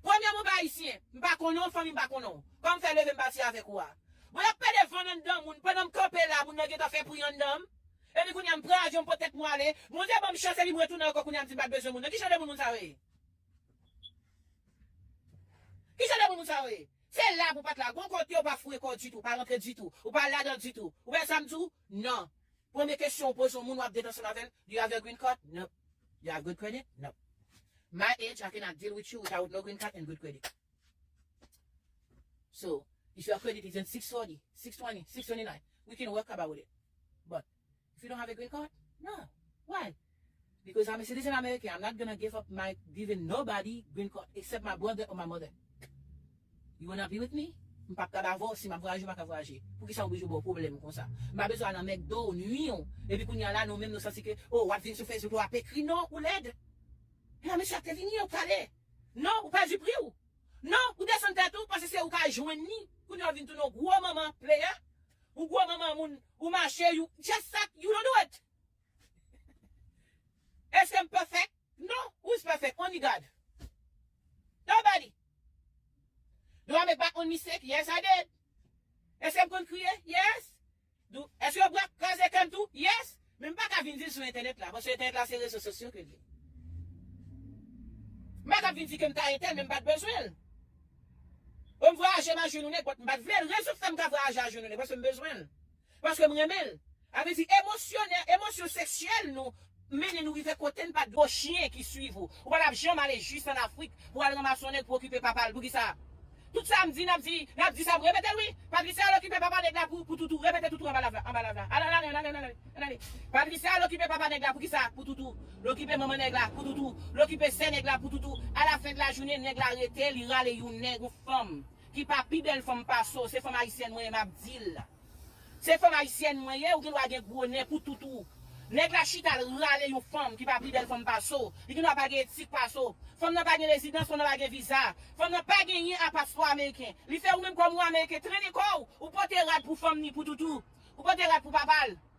Premièrement, pour haïtien, je ne pas connais famille, je ne pas connais. Comme faire lever partir avec quoi? Vous avez pas de vent en dedans, vous pendant que camper là, vous n'avez pas fait pour y en dedans. Et puis, vous avez pris avion peut-être moi aller. Vous avez pas me chance de me retourner encore, vous n'avez pas besoin de vous. Qui chante de vous, savez? Qui chante de vous, savez? C'est là pour pas là. Bon côté, ou pas fouiller du tout, pas rentrer du tout, ou pas là-dedans du tout. Ou bien ça me dit? Non. Première question, pose au monde ou détention avec. Do you have a green card? No. You have good credit? No. My age, I cannot deal with you without no green card and good credit. So, if your credit is in 640, 620, 629, we can work about it. But if you don't have a green card, no. Why? Because I'm a citizen American. I'm not gonna give up giving nobody green card except my brother or my mother. You wanna be with me? Je ne peux pas avoir si je voyage, je ne peux pas voyager. Pour qui ça oblige un problème comme ça? Je n'ai besoin d'un mec d'eau, nuit. Et puis, quand il y a là, nous-mêmes, nous sentons que, oh, on va venir sur Facebook, on va écrire non, ou l'aide. Et là, monsieur, t'es venu, ou parler. Non, ou pas du prix, ou. Non, ou descendez tout, parce que c'est ou qu'à joindre ni. Quand on vient tout nos gros maman player, ou gros maman moun, ou marché, you, just that, you don't do it. Est-ce que I'm perfect? No, who's perfect? Only God. Nobody. Do I make back on mistake? Yes, I did. Est-ce que I'm going to create? Yes. Est-ce que je vais causer comme tout? Yes. Même pas qu'à venir sur Internet là, parce que Internet là, c'est les réseaux sociaux que j'ai. Mais qu'à venir comme t'as Internet, même pas de besoin. On me voyage à genoux, je ne peux pas résoudre ça, me voyage à genoux, parce que j'ai besoin. Parce que je me remets. Avec dit émotionnel, émotion sexuelle, nous, mais nous vivons côté pas de chiens qui suivent. Ou pas la jambe aller juste en Afrique pour aller ramasser pour occuper papa, pour qui ça? Tout ça me dit, n'a dit ça, répétez oui. Patricia l'occuper papa nègre pour tout, répétez tout en bas là. Allez. Patricia l'occuper papa nègre pour qui ça? Pour tout. L'occuper maman nègre pour tout. L'occuper c'est nègre pour tout. À la fin de la journée, nègre arrêté, il râle une nègre femme qui pas plus belle femme pas so, c'est femme haïtienne moi m'a dit. C'est femme haïtienne moi ou qui doit gen gros nez pour tout. Nèg la chita râle une femme qui pas plus belle femme pas so, qui n'a pas gen éthique pas so. Femme n'a pas gen résidence, femme n'a pas gen visa. Femme n'a pas gagné un passeport américain. Li fait ou même comme moi américain, traîner corps ou porter rad pour femme ni pour tout. Ou porter rad pour papa.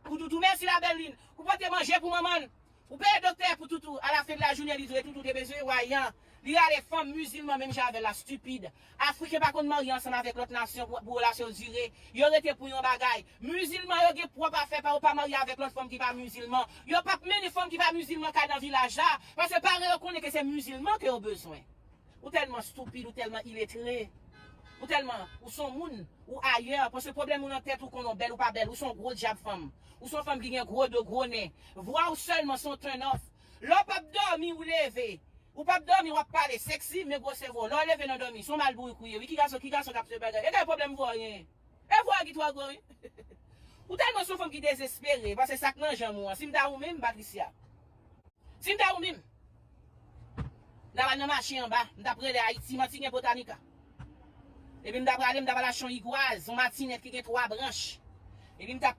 Pour tout. Merci la belle ligne. Ou porter manger pour maman. Ou payer docteur pour tout. À la fin de la journée, il tout des besoins voyants. Il y a les femmes musulmanes, même j'avais la stupide. Africains pas contre marier ensemble avec l'autre nation pour relation durée. Il y aurait été pour un bagaille. Musulmans, il y a pour pas faire pas marier avec l'autre femme qui pas musulman. Il y a pas même les femmes qui pas musulman qui dans le village là. Parce que pareil, on connaît que c'est musulman qui ont besoin. Ou tellement stupide, ou tellement illettré. Ou tellement, ou son moun, ou ailleurs. Parce que le problème, ou dans tête, ou qu'on est belle ou pas belle, ou son gros diable femme. Ou son femme qui a gros de gros nez. Voir ou seulement son turn off. L'on peut dormir ou lever. Ou pas dormir, ou pas parler sexy, mais gros cerveau. L'on lève dans dormir, son mal bouille couille. Oui, qui garçon cap se bagarre. Et quel problème, vous rien. Et voilà qui toi, gros. Ou tellement son femme qui désespérée, parce que ça que j'aime moi. Si m'da ou même, Patricia. Si m'da ou même. D'abord, dans machine en bas, d'après les Haïti, Martinique Botanica. Et puis, d'après aller, m'da la champ igoise, son matinette qui a 3 branches. Et puis, m'da